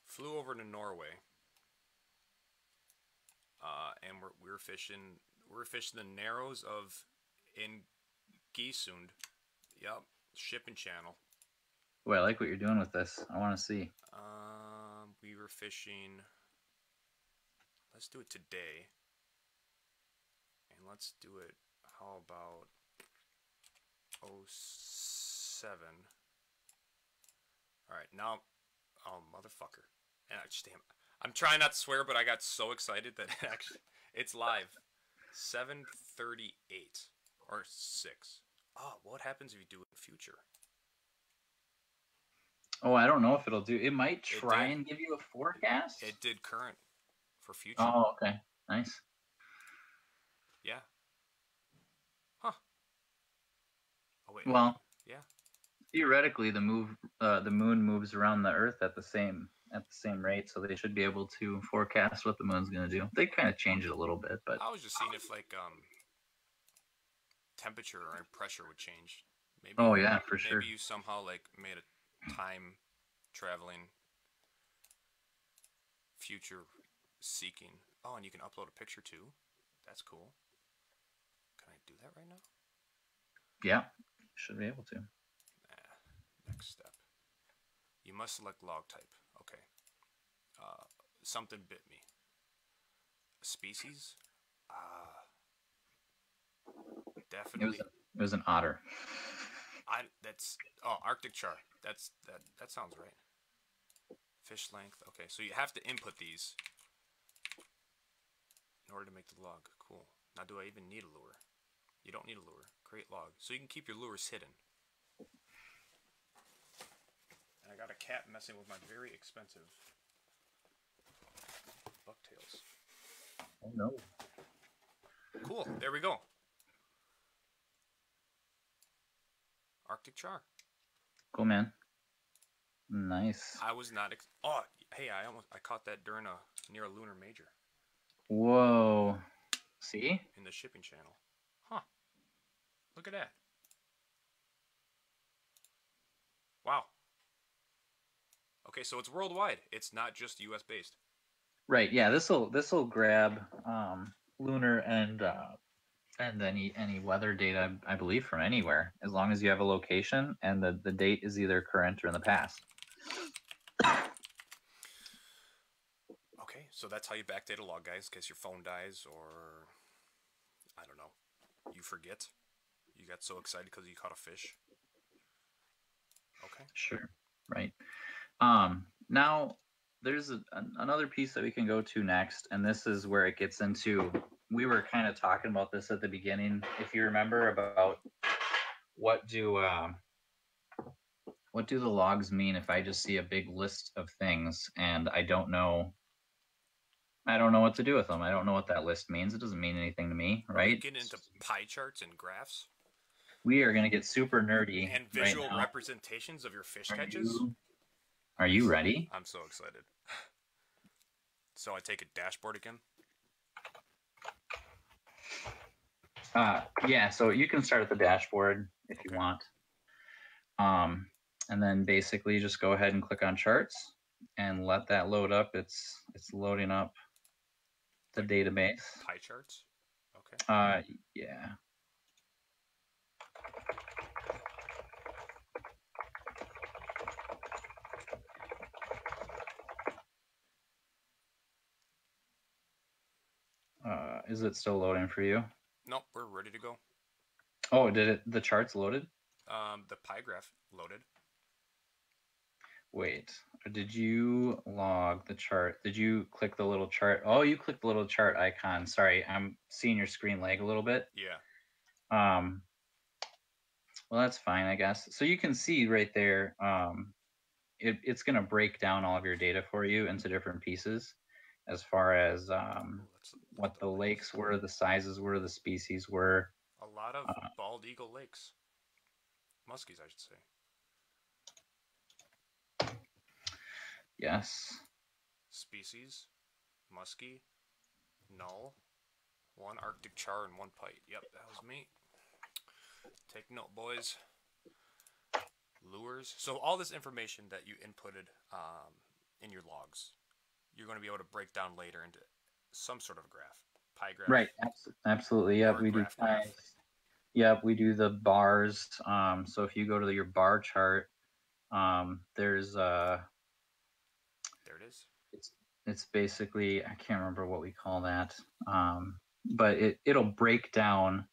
Speaker 1: Flew over to Norway, and we were fishing. We were fishing the narrows of Geesund. Yep, shipping channel.
Speaker 2: Boy, I like what you're doing with this. I want to see.
Speaker 1: We were fishing. Let's do it today, and let's do it. How about 07? All right, now, oh motherfucker. And I'm trying not to swear, but I got so excited that it's live. 7:38 or 6. Oh, what happens if you do it in future?
Speaker 2: Oh, I don't know if it'll do. It might try and give you a forecast.
Speaker 1: It did current for future.
Speaker 2: Oh, okay. Nice.
Speaker 1: Yeah. Huh. Oh wait.
Speaker 2: Well,
Speaker 1: yeah.
Speaker 2: Theoretically, the moon moves around the Earth at the same rate, so they should be able to forecast what the moon's going to do. They kind of change it a little bit, but
Speaker 1: I was just seeing if like temperature or pressure would change. Maybe.
Speaker 2: Oh yeah, for sure.
Speaker 1: Maybe you somehow like made a time traveling future seeking. Oh, and you can upload a picture too. That's cool. Can I do that right now?
Speaker 2: Yeah, should be able to.
Speaker 1: Next step. You must select log type. Okay. Something bit me. Species? Definitely.
Speaker 2: It was an otter.
Speaker 1: Arctic char. That sounds right. Fish length. Okay, so you have to input these in order to make the log. Cool. Now, do I even need a lure? You don't need a lure. Create log. So you can keep your lures hidden. And I got a cat messing with my very expensive bucktails.
Speaker 2: Oh no.
Speaker 1: Cool. There we go. Arctic char.
Speaker 2: Cool, man. Nice.
Speaker 1: I was not. Oh, hey, I caught that during near a lunar major.
Speaker 2: Whoa. See?
Speaker 1: In the shipping channel. Huh. Look at that. Wow. Okay, so it's worldwide. It's not just U.S. based.
Speaker 2: Right. Yeah. This'll grab lunar and any weather data, I believe, from anywhere, as long as you have a location and the date is either current or in the past.
Speaker 1: Okay, so that's how you backdate a log, guys, in case your phone dies or, I don't know, you forget. You got so excited because you caught a fish. Okay.
Speaker 2: Sure. Right. Now, there's another piece that we can go to next, and this is where it gets into, we were kind of talking about this at the beginning, if you remember, about what do the logs mean if I just see a big list of things and I don't know what to do with them. I don't know what that list means. It doesn't mean anything to me, right?
Speaker 1: Are we getting into pie charts and graphs?
Speaker 2: We are going to get super nerdy.
Speaker 1: And visual
Speaker 2: right
Speaker 1: representations of your fish catches?
Speaker 2: Are you ready?
Speaker 1: I'm so excited. So I take a dashboard again?
Speaker 2: Yeah, so you can start at the dashboard if you want. And then basically just go ahead and click on charts and let that load up. It's loading up the database.
Speaker 1: Pie charts? Okay.
Speaker 2: Yeah. Is it still loading for you?
Speaker 1: Nope, we're ready to go.
Speaker 2: Oh, the charts loaded?
Speaker 1: The pie graph loaded.
Speaker 2: Wait, did you log the chart? Did you click the little chart? Oh, you clicked the little chart icon. Sorry, I'm seeing your screen lag a little bit.
Speaker 1: Yeah.
Speaker 2: Well, that's fine, I guess. So you can see right there, it's going to break down all of your data for you into different pieces as far as what the lakes were, the sizes were, the species were.
Speaker 1: A lot of bald eagle lakes. Muskies, I should say.
Speaker 2: Yes.
Speaker 1: Species, musky, null, one Arctic char, and one pike. Yep, that was me. Take note, boys. Lures. So all this information that you inputted in your logs, you're going to be able to break down later into some sort of graph. Pie graph.
Speaker 2: Right. Absolutely. Yep. We do pies. Yep. We do the bars. So if you go to your bar chart, there's there
Speaker 1: it is.
Speaker 2: It's basically, I can't remember what we call that, but it'll break down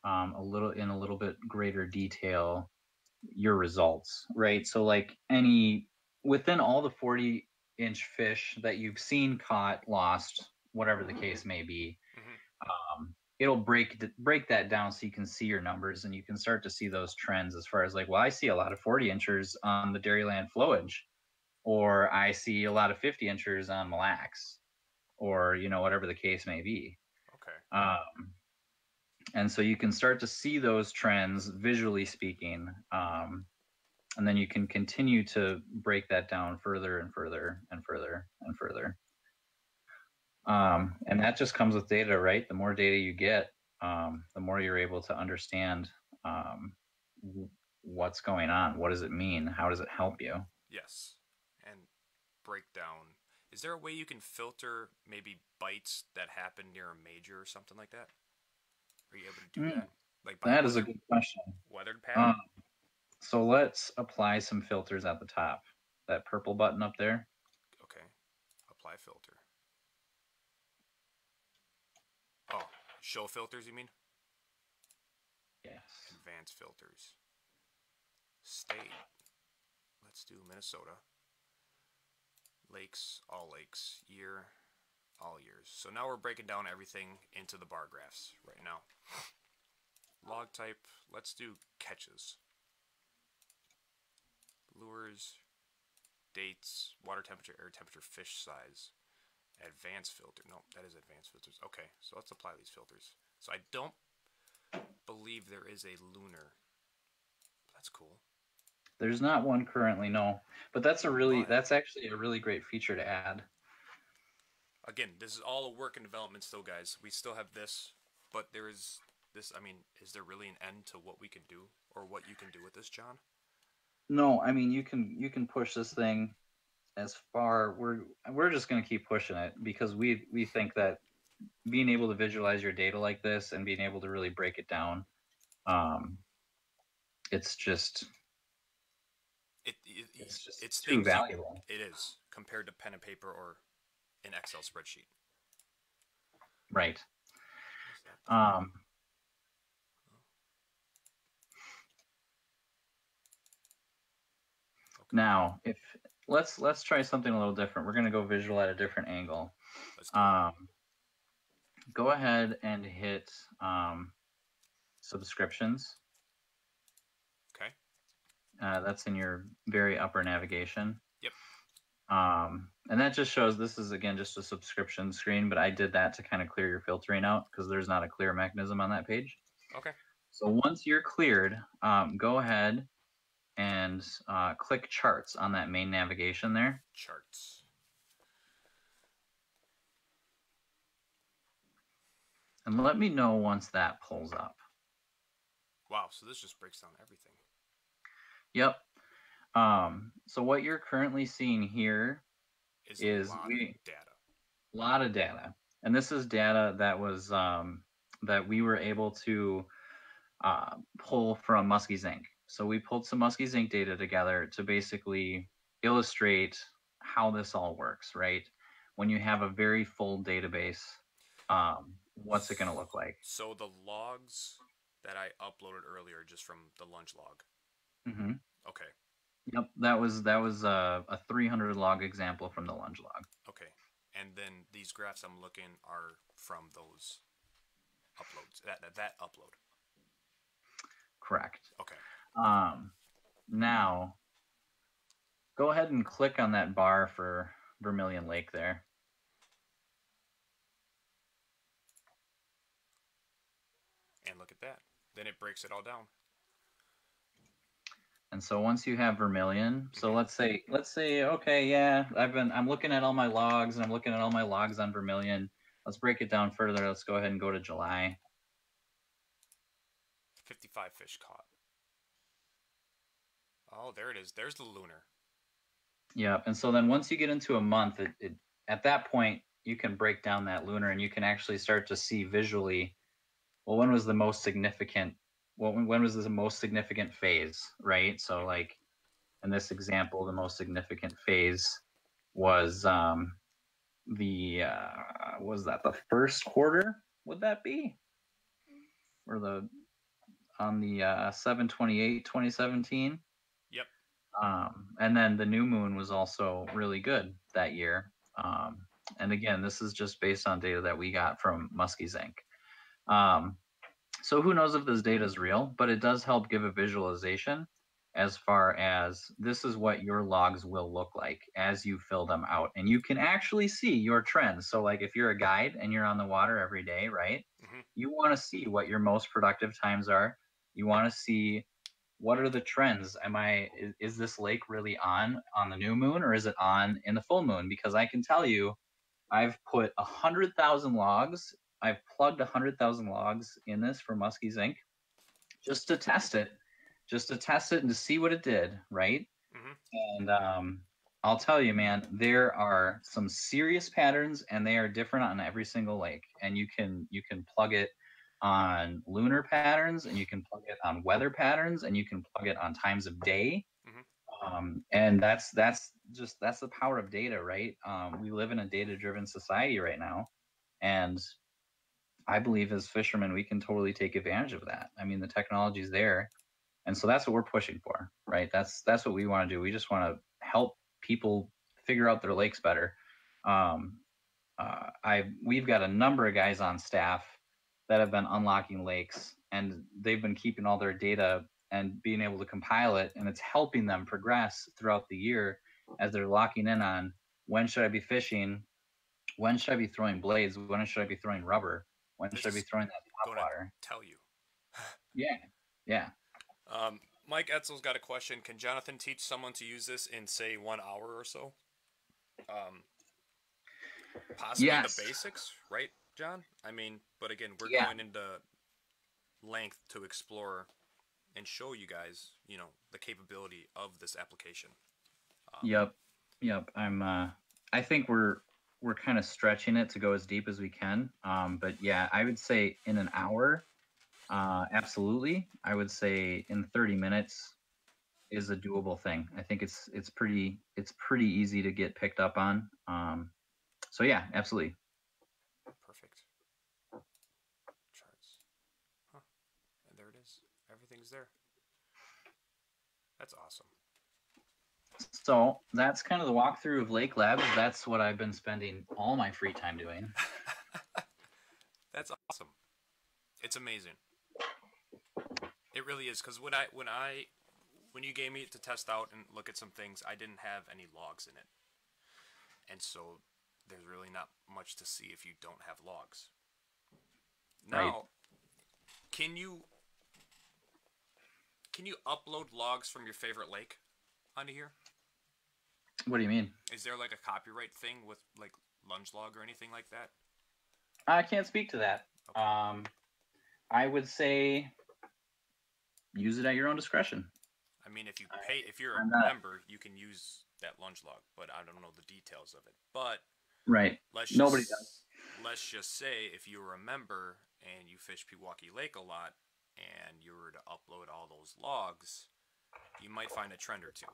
Speaker 2: in a little bit greater detail your results, right? So like within all the 40-inch fish that you've seen, caught, lost, whatever the case may be, it'll break that down so you can see your numbers and you can start to see those trends as far as like, well, I see a lot of 40 inchers on the Dairyland flowage, or I see a lot of 50 inchers on Mille Lacs, or whatever the case may be.
Speaker 1: Okay.
Speaker 2: And so you can start to see those trends visually speaking, and then you can continue to break that down further and further and further and further. And that just comes with data, right? The more data you get, the more you're able to understand what's going on. What does it mean? How does it help you?
Speaker 1: Yes. And break down. Is there a way you can filter maybe bites that happen near a major or something like that? Are you able to do that? Like
Speaker 2: that is a good question.
Speaker 1: Weathered pattern?
Speaker 2: So let's apply some filters at the top. That purple button up there.
Speaker 1: Okay. Apply filter. Oh, show filters, you mean?
Speaker 2: Yes.
Speaker 1: Advanced filters. State. Let's do Minnesota. Lakes, all lakes. Year, all years. So now we're breaking down everything into the bar graphs right now. Log type, let's do catches. Lures, dates, water temperature, air temperature, fish size. Advanced filter. No, that is advanced filters. Okay, so let's apply these filters. So I don't believe there is a lunar. That's cool.
Speaker 2: There's not one currently, no. But that's
Speaker 1: But
Speaker 2: that's actually a really great feature to add.
Speaker 1: again, this is all a work in development still, guys. We still have this, but there is this. I mean, is there really an end to what we can do or what you can do with this, John?
Speaker 2: No, I mean you can push this thing as far. We're just going to keep pushing it because we think that being able to visualize your data like this and being able to really break it down, um, it's just it's too
Speaker 1: things you.
Speaker 2: valuable.
Speaker 1: It is compared to pen and paper or an Excel spreadsheet.
Speaker 2: Right.
Speaker 1: What is that? Okay.
Speaker 2: Now, if let's try something a little different. We're going to go visual at a different angle.
Speaker 1: Let's go.
Speaker 2: Go ahead and hit subscriptions.
Speaker 1: Okay.
Speaker 2: That's in your very upper navigation.
Speaker 1: Yep.
Speaker 2: And that just shows this is again just a subscription screen, but I did that to kind of clear your filtering out because there's not a clear mechanism on that page.
Speaker 1: Okay.
Speaker 2: So once you're cleared, go ahead and click charts on that main navigation there.
Speaker 1: Charts.
Speaker 2: And let me know once that pulls up.
Speaker 1: Wow, so this just breaks down everything.
Speaker 2: Yep. So what you're currently seeing here is
Speaker 1: a
Speaker 2: lot of data. And this is data that was that we were able to pull from Musky's Inc. So we pulled some Musky's Inc. data together to basically illustrate how this all works, right? When you have a very full database, what's it going to look like?
Speaker 1: So the logs that I uploaded earlier, just from the lunch log.
Speaker 2: Mm-hmm.
Speaker 1: Okay.
Speaker 2: Yep, that was a 300 log example from the lunch log.
Speaker 1: Okay, and then these graphs I'm looking are from those uploads. That upload.
Speaker 2: Correct.
Speaker 1: Okay.
Speaker 2: Now, go ahead and click on that bar for Vermilion Lake there.
Speaker 1: And look at that. Then it breaks it all down.
Speaker 2: And so once you have Vermilion, so let's say okay, yeah, I'm looking at all my logs and I'm looking at all my logs on Vermilion. Let's break it down further. Let's go ahead and go to July.
Speaker 1: 55 fish caught. Oh, there it is. There's the Lunar.
Speaker 2: Yeah, and so then once you get into a month, it at that point you can break down that Lunar and you can actually start to see visually, well, when was the most significant when was the most significant phase, right? So like in this example, the most significant phase was was that the first quarter? Would that be? Or on the 7/28/2017?
Speaker 1: Yep.
Speaker 2: And then the new moon was also really good that year. And again, this is just based on data that we got from Musky's Inc. So who knows if this data is real, but it does help give a visualization as far as this is what your logs will look like as you fill them out. And you can actually see your trends. So like if you're a guide and you're on the water every day, right?
Speaker 1: Mm-hmm.
Speaker 2: You want to see what your most productive times are. You want to see what are the trends. Is this lake really on the new moon or is it on in the full moon? Because I can tell you, I've put 100,000 logs. I've plugged 100,000 logs in this for Musky's Inc. just to test it and to see what it did, right?
Speaker 1: Mm-hmm.
Speaker 2: And I'll tell you, man, there are some serious patterns, and they are different on every single lake. And you can plug it on lunar patterns, and you can plug it on weather patterns, and you can plug it on times of day.
Speaker 1: Mm-hmm.
Speaker 2: And that's the power of data, right? We live in a data-driven society right now, and I believe as fishermen, we can totally take advantage of that. I mean, the technology's there. And so that's what we're pushing for, right? That's what we want to do. We just want to help people figure out their lakes better. We've got a number of guys on staff that have been unlocking lakes, and they've been keeping all their data and being able to compile it, and it's helping them progress throughout the year as they're locking in on when should I be fishing, when should I be throwing blades, when should I be throwing rubber, when should I be throwing that top water.
Speaker 1: Tell you.
Speaker 2: Yeah.
Speaker 1: Mike Etzel's got a question. Can Jonathan teach someone to use this in, say, 1 hour or so? Possibly
Speaker 2: Yes.
Speaker 1: the basics, right, John? I mean, but again, we're
Speaker 2: Yeah.
Speaker 1: going into length to explore and show you guys, you know, the capability of this application.
Speaker 2: Yep. I think we're kind of stretching it to go as deep as we can. But yeah, I would say in an hour, absolutely. I would say in 30 minutes is a doable thing. I think it's pretty easy to get picked up on. So yeah, absolutely.
Speaker 1: Perfect. Charts. Huh. And there it is. Everything's there. That's awesome.
Speaker 2: So that's kind of the walkthrough of Lake Labs. That's what I've been spending all my free time doing.
Speaker 1: That's awesome. It's amazing. It really is, because when you gave me it to test out and look at some things, I didn't have any logs in it, and so there's really not much to see if you don't have logs. Now,
Speaker 2: Right.
Speaker 1: can you upload logs from your favorite lake onto here?
Speaker 2: What do you mean?
Speaker 1: Is there like a copyright thing with like lunge log or anything like that?
Speaker 2: I can't speak to that.
Speaker 1: Okay.
Speaker 2: I would say use it at your own discretion.
Speaker 1: I mean, if you're
Speaker 2: I'm
Speaker 1: a
Speaker 2: not-
Speaker 1: member, you can use that lunge log, but I don't know the details of it. But
Speaker 2: Right. Nobody does.
Speaker 1: Let's just say if you were a member and you fish Pewaukee Lake a lot, and you were to upload all those logs, you might find a trend or two.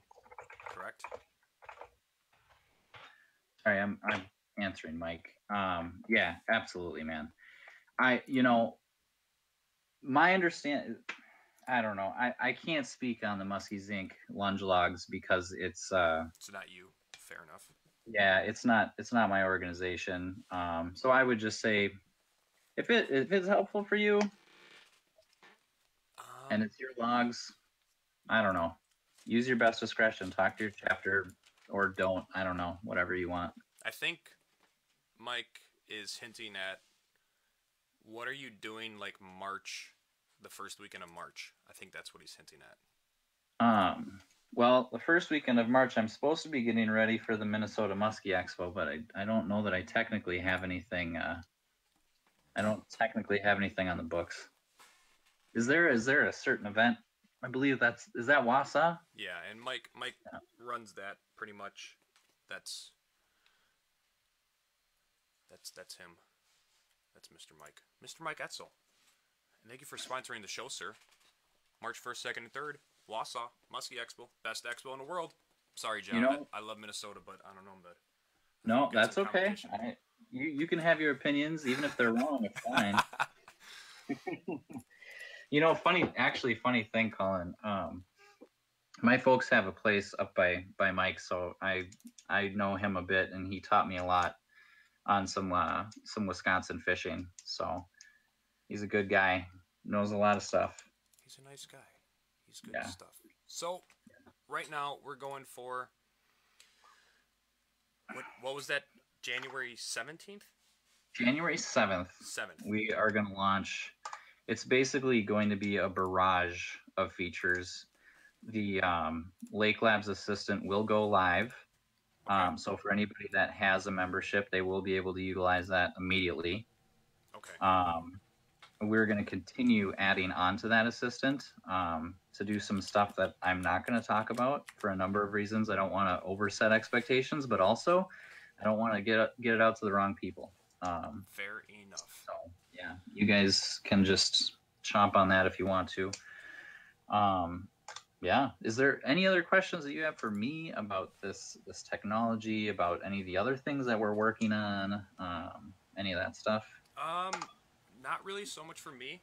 Speaker 1: Correct?
Speaker 2: Sorry, I'm answering, Mike. Yeah, absolutely, man. My understand. I don't know. I can't speak on the Musky Zinc lunge logs because it's
Speaker 1: It's not you. Fair enough.
Speaker 2: yeah, it's not my organization. So I would just say if it's helpful for you and it's your logs, I don't know. Use your best discretion. Talk to your chapter or don't. I don't know. Whatever you want.
Speaker 1: I think Mike is hinting at what are you doing like March, the first weekend of March. I think that's what he's hinting at.
Speaker 2: Well, the first weekend of March, I'm supposed to be getting ready for the Minnesota Musky Expo, but I don't know that I technically have anything. I don't technically have anything on the books. Is there a certain event? I believe is that Wausau?
Speaker 1: Yeah, and Mike runs that pretty much. That's him. That's Mr. Mike. Mr. Mike Etzel. And thank you for sponsoring the show, sir. March 1st, 2nd, and 3rd. Wausau, Musky Expo. Best expo in the world. Sorry, John. I love Minnesota, but I don't know.
Speaker 2: No, that's okay. You can have your opinions, even if they're wrong. It's fine. Funny thing, Colin. My folks have a place up by Mike, so I know him a bit, and he taught me a lot on some Wisconsin fishing. So he's a good guy, knows a lot of stuff.
Speaker 1: He's a nice guy. He's good at stuff. So right now we're going for what was that? January 17th?
Speaker 2: January 7th. We are going to launch. It's basically going to be a barrage of features. The Lake Labs Assistant will go live. Okay. So for anybody that has a membership, they will be able to utilize that immediately.
Speaker 1: Okay.
Speaker 2: We're going to continue adding on to that assistant to do some stuff that I'm not going to talk about for a number of reasons. I don't want to overset expectations, but also I don't want to get it out to the wrong people.
Speaker 1: Fair enough.
Speaker 2: So yeah, you guys can just chomp on that if you want to. Yeah. Is there any other questions that you have for me about this technology, about any of the other things that we're working on, any of that stuff?
Speaker 1: Not really so much for me.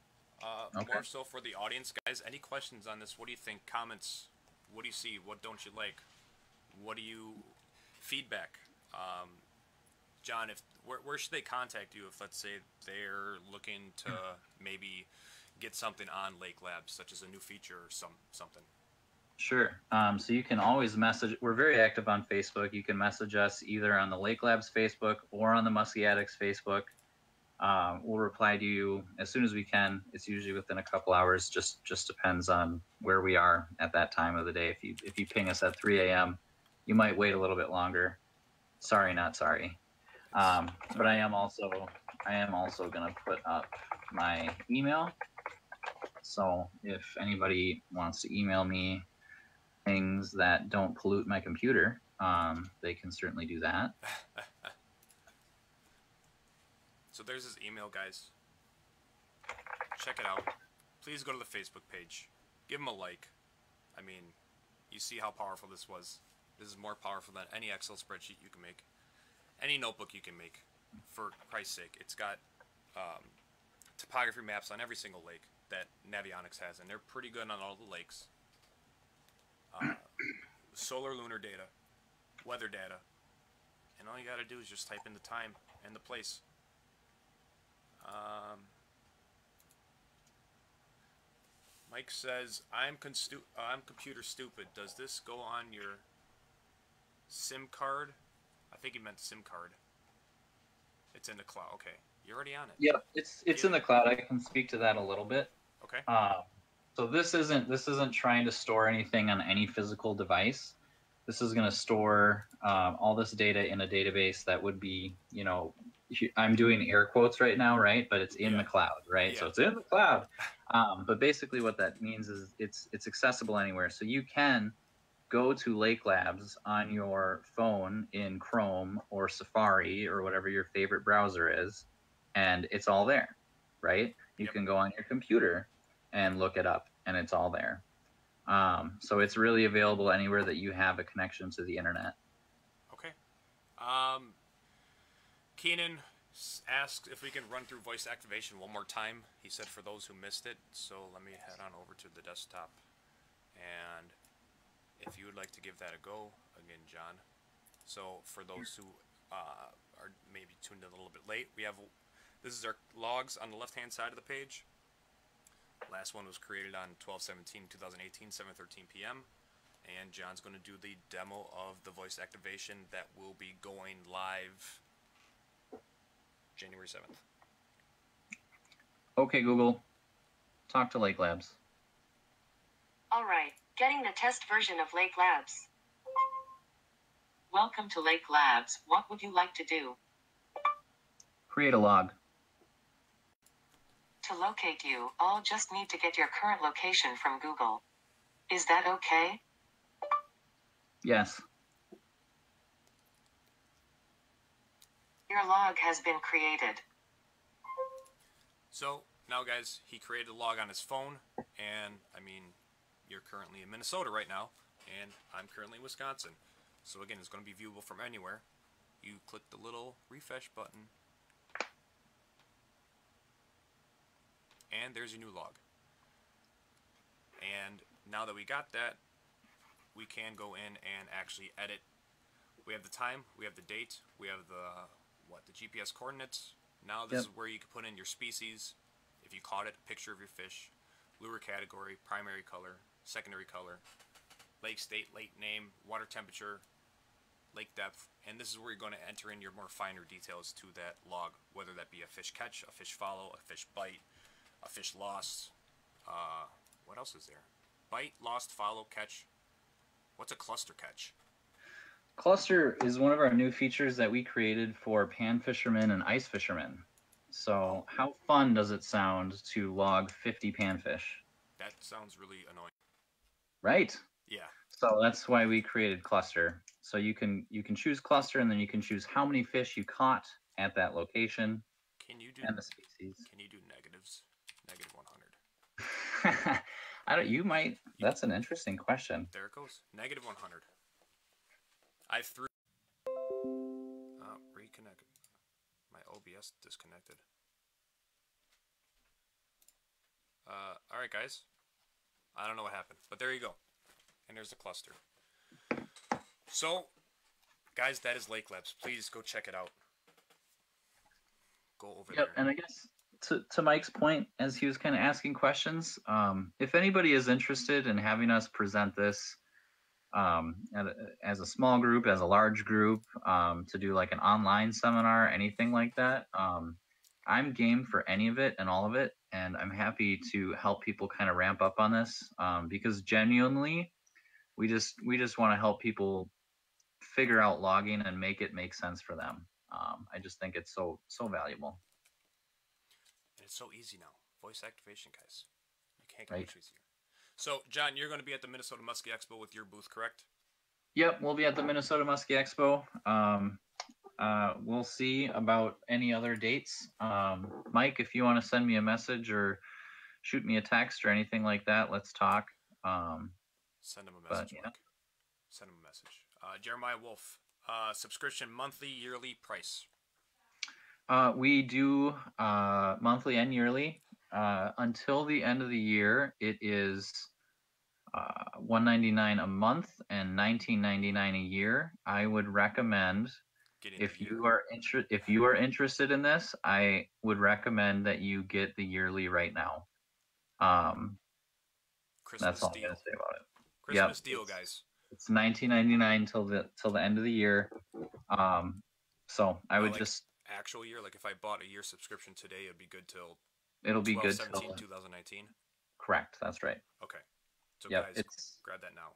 Speaker 2: Okay.
Speaker 1: More so for the audience, guys. Any questions on this? What do you think? Comments? What do you see? What don't you like? What do you feedback? John, where should they contact you if, let's say, they're looking to maybe get something on Lake Labs, such as a new feature or something?
Speaker 2: Sure. So you can always message. We're very active on Facebook. You can message us either on the Lake Labs Facebook or on the Musky Addicts Facebook. We'll reply to you as soon as we can. It's usually within a couple hours. Just depends on where we are at that time of the day. If you ping us at 3 a.m., you might wait a little bit longer. Sorry, not sorry. But I am also going to put up my email. So if anybody wants to email me things that don't pollute my computer, they can certainly do that.
Speaker 1: So there's his email, guys. Check it out. Please go to the Facebook page. Give him a like. I mean, you see how powerful this was. This is more powerful than any Excel spreadsheet you can make. Any notebook you can make. For Christ's sake. It's got topography maps on every single lake that Navionics has, and they're pretty good on all the lakes. Solar lunar data, weather data, and all you gotta do is just type in the time and the place. Mike says, I'm computer stupid. Does this go on your SIM card? I think he meant SIM card. It's in the cloud. Okay, you're already on it.
Speaker 2: Yeah, it's in the cloud. I can speak to that a little bit.
Speaker 1: Okay.
Speaker 2: So this isn't trying to store anything on any physical device. This is going to store all this data in a database that would be, I'm doing air quotes right now, right? But it's in the cloud, right?
Speaker 1: Yeah.
Speaker 2: So it's in the cloud. But basically what that means is it's accessible anywhere. So you can go to Lake Labs on your phone in Chrome or Safari or whatever your favorite browser is, and it's all there, right? You can go on your computer and look it up, and it's all there. So it's really available anywhere that you have a connection to the internet.
Speaker 1: Okay. Keenan asked if we can run through voice activation one more time. He said for those who missed it. So let me head on over to the desktop. And if you would like to give that a go, again, John. So for those who are maybe tuned in a little bit late, this is our logs on the left-hand side of the page. Last one was created on 12/17/2018, 7:13 p.m. And John's going to do the demo of the voice activation that will be going live January 7th.
Speaker 2: Okay, Google, talk to Lake Labs.
Speaker 3: All right, getting the test version of Lake Labs. Welcome to Lake Labs. What would you like to do?
Speaker 2: Create a log.
Speaker 3: To locate you, I'll just need to get your current location from Google. Is that okay?
Speaker 2: Yes.
Speaker 3: Your log has been created.
Speaker 1: So now, guys, he created a log on his phone, and I mean, you're currently in Minnesota right now, and I'm currently in Wisconsin. So again, it's going to be viewable from anywhere. You click the little refresh button, and there's your new log. And now that we got that, we can go in and actually edit. We have the time, we have the date, we have the GPS coordinates. Now this is where you can put in your species, if you caught it, a picture of your fish, lure category, primary color, secondary color, lake state, lake name, water temperature, lake depth, and this is where you're going to enter in your more finer details to that log, whether that be a fish catch, a fish follow, a fish bite, a fish lost. What else is there? Bite, lost, follow, catch. What's a cluster catch?
Speaker 2: Cluster is one of our new features that we created for pan fishermen and ice fishermen. So how fun does it sound to log 50 panfish?
Speaker 1: That sounds really annoying.
Speaker 2: Right?
Speaker 1: Yeah.
Speaker 2: So that's why we created cluster. So you can choose cluster, and then you can choose how many fish you caught at that location.
Speaker 1: Can you do
Speaker 2: and the species?
Speaker 1: Can you do negatives? Negative 100.
Speaker 2: You might. That's an interesting question.
Speaker 1: There it goes. Negative 100. I threw. Reconnect. My OBS disconnected. All right, guys. I don't know what happened, but there you go. And there's the cluster. So, guys, that is Lake Labs. Please go check it out. Go over there.
Speaker 2: And I guess to Mike's point, as he was kind of asking questions, if anybody is interested in having us present this as a small group, as a large group, to do like an online seminar, anything like that, I'm game for any of it and all of it, and I'm happy to help people kind of ramp up on this because genuinely, we just want to help people figure out logging and make it make sense for them. I just think it's so valuable.
Speaker 1: And it's so easy now. Voice activation, guys. You can't get
Speaker 2: Right.
Speaker 1: much easier. So, John, you're going to be at the Minnesota Musky Expo with your booth, correct?
Speaker 2: Yep, we'll be at the Minnesota Musky Expo. We'll see about any other dates. Mike, if you want to send me a message or shoot me a text or anything like that, let's talk.
Speaker 1: Send him a message,
Speaker 2: yeah.
Speaker 1: Mike. Send him a message. Jeremiah Wolf, subscription monthly, yearly price.
Speaker 2: We do monthly and yearly. Until the end of the year, it is $199 a month and $19.99 a year. I would recommend if you are interested in this, I would recommend that you get the yearly right now.
Speaker 1: Christmas
Speaker 2: that's all
Speaker 1: deal.
Speaker 2: I'm gonna say about it.
Speaker 1: Christmas deal, guys.
Speaker 2: It's $19.99 till the end of the year. So I would just
Speaker 1: actual year. Like if I bought a year subscription today, it'd be good till.
Speaker 2: It'll be good
Speaker 1: till 2019.
Speaker 2: Correct. That's right.
Speaker 1: Okay. So guys, grab that now.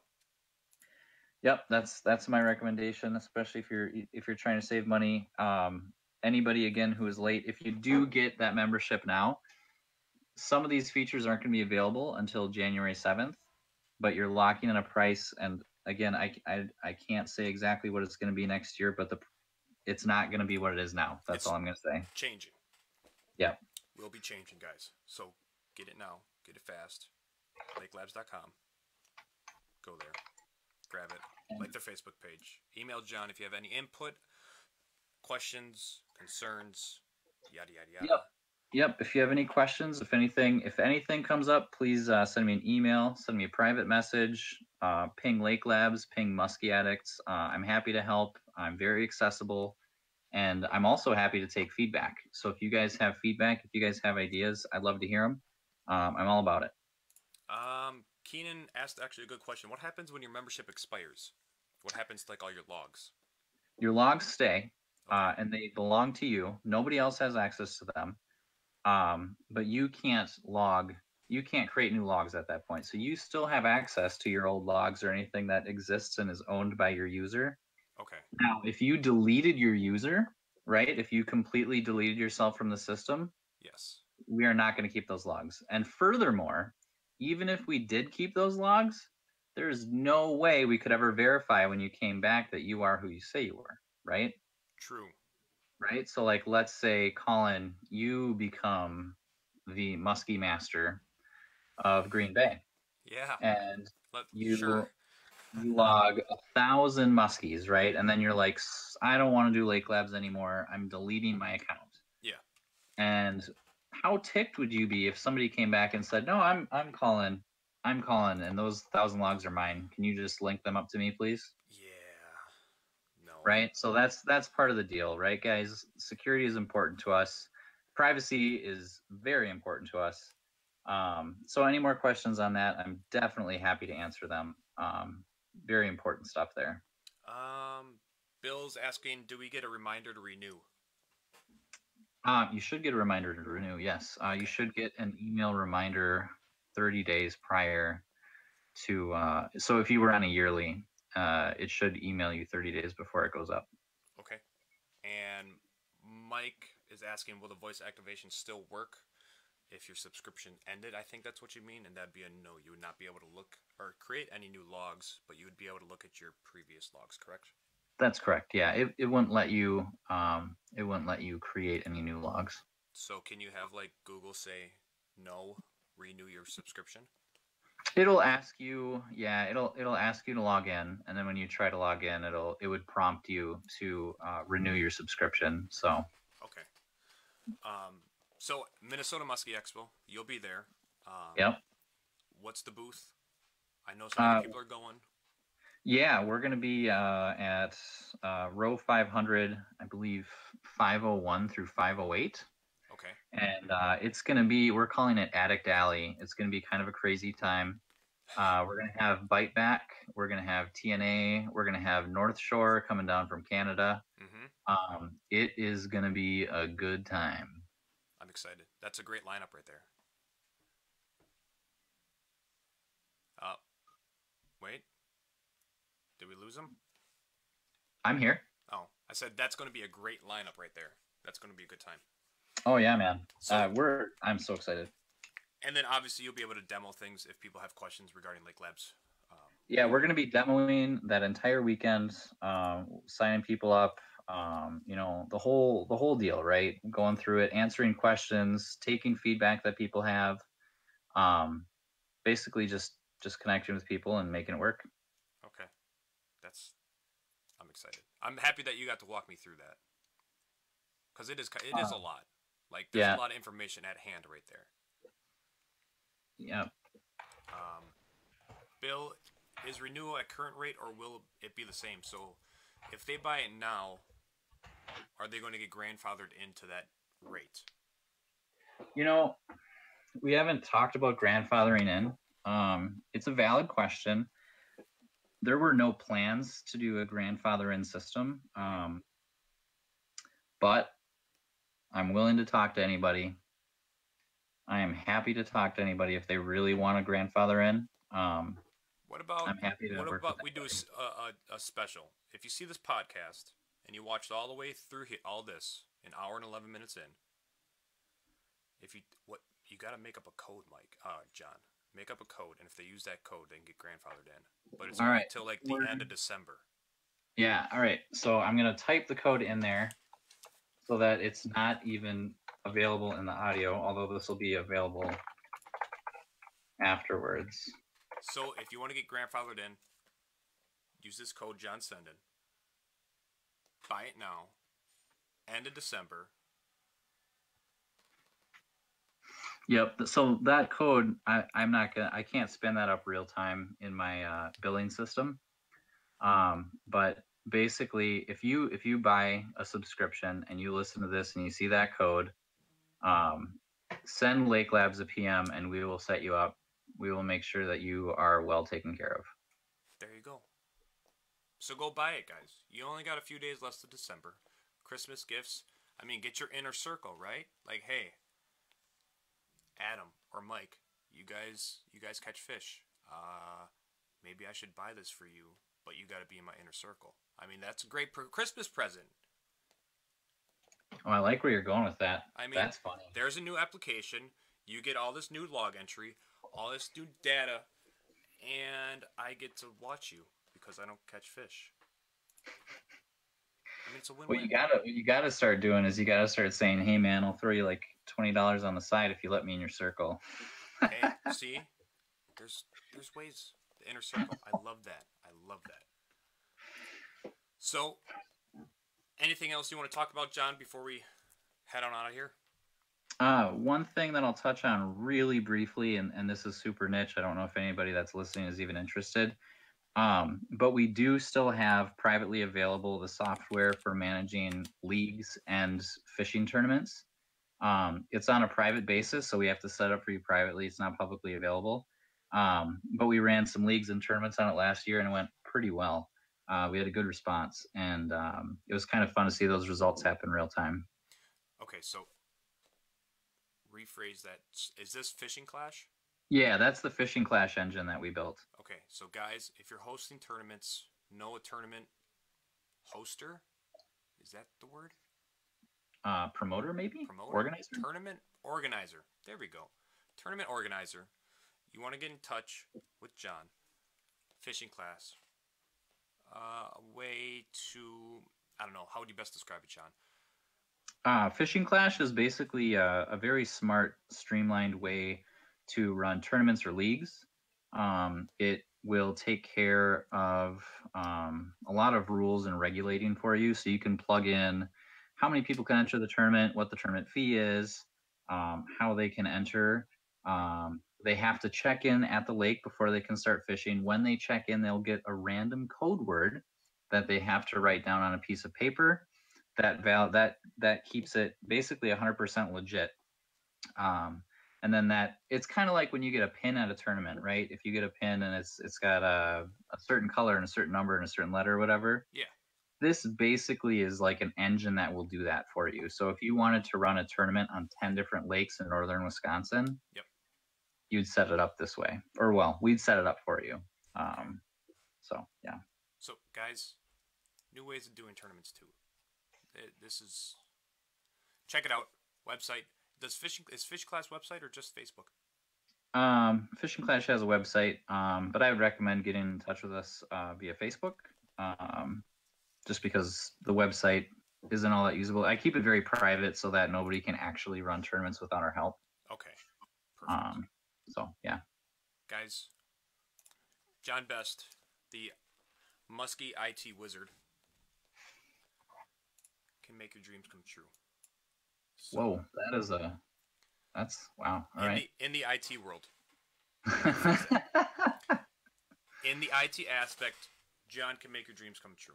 Speaker 2: Yep, that's my recommendation, especially if you're trying to save money. Anybody again who is late, if you do get that membership now, some of these features aren't going to be available until January 7th, but you're locking in a price. And again, I can't say exactly what it's going to be next year, but it's not going to be what it is now. That's all I'm going to say.
Speaker 1: Changing.
Speaker 2: Yeah.
Speaker 1: We'll be changing, guys. So get it now. Get it fast. LakeLabs.com. Go there. Grab it. Like their Facebook page. Email John if you have any input, questions, concerns, yada, yada, yada.
Speaker 2: Yep. If you have any questions, if anything comes up, please send me an email, send me a private message, ping Lake Labs, ping Musky Addicts. I'm happy to help. I'm very accessible. And I'm also happy to take feedback. So if you guys have feedback, if you guys have ideas, I'd love to hear them. I'm all about it.
Speaker 1: Keenan asked actually a good question. What happens when your membership expires? What happens to like all your logs?
Speaker 2: Your logs stay, and they belong to you. Nobody else has access to them. But you can't create new logs at that point. So you still have access to your old logs or anything that exists and is owned by your user.
Speaker 1: Okay.
Speaker 2: Now, if you deleted your user, right? If you completely deleted yourself from the system,
Speaker 1: yes,
Speaker 2: we are not going to keep those logs. And furthermore, even if we did keep those logs, there's no way we could ever verify when you came back that you are who you say you were, right?
Speaker 1: True.
Speaker 2: Right? So like, let's say, Colin, you become the Musky Master of Green Bay.
Speaker 1: Yeah.
Speaker 2: And you log 1,000 Muskies, right? And then you're like, I don't want to do Lake Labs anymore. I'm deleting my account.
Speaker 1: Yeah.
Speaker 2: And how ticked would you be if somebody came back and said, no, I'm Colin, and those 1,000 logs are mine. Can you just link them up to me, please?
Speaker 1: Yeah. No.
Speaker 2: Right? So that's part of the deal, right, guys? Security is important to us. Privacy is very important to us. So any more questions on that, I'm definitely happy to answer them. Very important stuff there.
Speaker 1: Bill's asking, do we get a reminder to renew?
Speaker 2: You should get a reminder to renew, yes. You should get an email reminder 30 days prior to, so if you were on a yearly, it should email you 30 days before it goes up.
Speaker 1: Okay. And Mike is asking, will the voice activation still work if your subscription ended? I think that's what you mean, and that'd be a no. You would not be able to look or create any new logs, but you would be able to look at your previous logs, correct? That's
Speaker 2: correct. Yeah, it wouldn't let you create any new logs.
Speaker 1: So can you have like Google say no, renew your subscription?
Speaker 2: It'll ask you, it'll ask you to log in, and then when you try to log in, it would prompt you to renew your subscription. So
Speaker 1: okay. So Minnesota Musky Expo, you'll be there.
Speaker 2: Yep.
Speaker 1: What's the booth? I know some other people are going.
Speaker 2: Yeah, we're going to be at row 500, I believe 501 through 508.
Speaker 1: Okay.
Speaker 2: And it's going to be, we're calling it Addict Alley. It's going to be kind of a crazy time. We're going to have Bite Back. We're going to have TNA. We're going to have North Shore coming down from Canada.
Speaker 1: Mm-hmm.
Speaker 2: It is going to be a good time.
Speaker 1: excited. That's a great lineup right there. Wait. Did we lose him?
Speaker 2: I'm here.
Speaker 1: Oh, I said that's going to be a great lineup right there. That's going to be a good time.
Speaker 2: Oh yeah, man.
Speaker 1: So,
Speaker 2: I'm so excited.
Speaker 1: And then obviously you'll be able to demo things if people have questions regarding Lake Labs.
Speaker 2: Yeah, we're going to be demoing that entire weekend, signing people up, the whole deal, right? Going through it, answering questions, taking feedback that people have, basically just connecting with people and making it work.
Speaker 1: Okay, I'm excited. I'm happy that you got to walk me through that because it is a lot. Like there's a lot of information at hand right there.
Speaker 2: Yeah.
Speaker 1: Bill, is renewal at current rate or will it be the same? So if they buy it now, are they going to get grandfathered into that rate?
Speaker 2: We haven't talked about grandfathering in. It's a valid question. There were no plans to do a grandfather in system, but I'm willing to talk to anybody. I am happy to talk to anybody if they really want a grandfather in.
Speaker 1: What about
Speaker 2: I'm happy to work with
Speaker 1: we do a special? If you see this podcast and you watched all the way through all this, an hour and 11 minutes in, you got to make up a code, Mike, John. Make up a code, and if they use that code, they can get grandfathered in. But it's only until like the end of December.
Speaker 2: Yeah. All right. So I'm gonna type the code in there so that it's not even available in the audio, although this will be available afterwards.
Speaker 1: So if you want to get grandfathered in, use this code John Senden. Buy it now. End of December.
Speaker 2: Yep. So that code, I can't spin that up real time in my billing system. But basically, if you buy a subscription and you listen to this and you see that code, send Lake Labs a PM and we will set you up. We will make sure that you are well taken care of.
Speaker 1: There you go. So go buy it, guys. You only got a few days left of December. Christmas gifts. I mean, get your inner circle, right? Like, hey, Adam or Mike, you guys catch fish. Maybe I should buy this for you, but you got to be in my inner circle. I mean, that's a great Christmas present.
Speaker 2: Oh, I like where you're going with that.
Speaker 1: I mean,
Speaker 2: that's funny.
Speaker 1: There's a new application. You get all this new log entry, all this new data, and I get to watch you because I don't catch fish. I mean, it's a win-win.
Speaker 2: What you gotta start doing is you gotta start saying, "Hey, man, I'll throw you like $20 on the side if you let me in your circle."
Speaker 1: Hey, see, there's ways. The inner circle. I love that. So, anything else you want to talk about, John, before we head on out of here?
Speaker 2: One thing that I'll touch on really briefly, and this is super niche. I don't know if anybody that's listening is even interested. But we do still have privately available the software for managing leagues and fishing tournaments. It's on a private basis, so we have to set up for you privately. It's not publicly available. But we ran some leagues and tournaments on it last year, and it went pretty well. We had a good response, and it was kind of fun to see those results happen real time.
Speaker 1: Okay, so rephrase that. Is this Fishing Clash?
Speaker 2: Yeah, that's the Fishing Clash engine that we built.
Speaker 1: Okay, so guys, if you're hosting tournaments, know a tournament hoster. Is that the word?
Speaker 2: Promoter, maybe?
Speaker 1: Promoter?
Speaker 2: Organizer?
Speaker 1: Tournament organizer. There we go. Tournament organizer. You want to get in touch with John. Fishing Class. A way to, I don't know, how would you best describe it, John?
Speaker 2: Fishing Clash is basically a very smart, streamlined way to run tournaments or leagues. It will take care of a lot of rules and regulating for you, so you can plug in how many people can enter the tournament, what the tournament fee is, how they can enter. They have to check in at the lake before they can start fishing. When they check in, they'll get a random code word that they have to write down on a piece of paper. That keeps it basically 100% legit. And then it's kind of like when you get a pin at a tournament, right? If you get a pin and it's got a certain color and a certain number and a certain letter or whatever.
Speaker 1: Yeah.
Speaker 2: this basically is like an engine that will do that for you. So if you wanted to run a tournament on 10 different lakes in northern Wisconsin,
Speaker 1: Yep.
Speaker 2: you'd set it up this way. Or, well, we'd set it up for you. So, yeah.
Speaker 1: So, guys, new ways of doing tournaments, too. This is... Check it out. Website. Is Fish Class website or just Facebook?
Speaker 2: Fishing Clash has a website, but I would recommend getting in touch with us via Facebook, just because the website isn't all that usable. I keep it very private so that nobody can actually run tournaments without our help.
Speaker 1: Okay. Perfect.
Speaker 2: So, yeah.
Speaker 1: Guys, John Best, the Musky IT wizard, can make your dreams come true. So,
Speaker 2: whoa, that's wow. All right.
Speaker 1: In the IT world. In the IT aspect, John can make your dreams come true.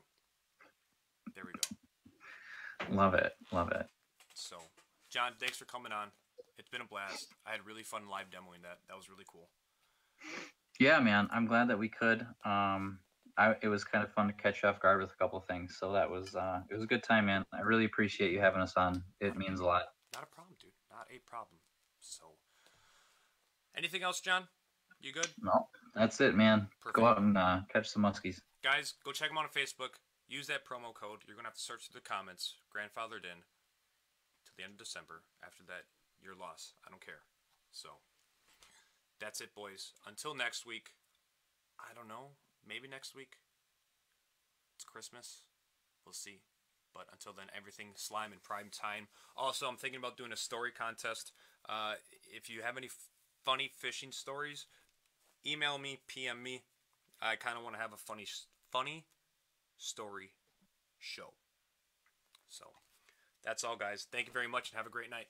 Speaker 1: There we go.
Speaker 2: Love it.
Speaker 1: So, John, thanks for coming on. It's been a blast. I had really fun live demoing that. That was really cool.
Speaker 2: Yeah, man. I'm glad that we could. It was kind of fun to catch you off guard with a couple of things. So it was a good time, man. I really appreciate you having us on. It means a lot.
Speaker 1: Not a problem, dude. Not a problem. So, anything else, John? You good?
Speaker 2: No, that's it, man.
Speaker 1: Perfect.
Speaker 2: Go out and catch some muskies.
Speaker 1: Guys, go check them out on Facebook. Use that promo code. You're going to have to search through the comments. Grandfathered in till the end of December. After that, your loss. I don't care. So, that's it, boys. Until next week. I don't know. Maybe next week. It's Christmas. We'll see. But until then, everything slime in prime time. Also, I'm thinking about doing a story contest. If you have any funny fishing stories, email me, PM me. I kind of want to have a funny story show. So, that's all, guys. Thank you very much and have a great night.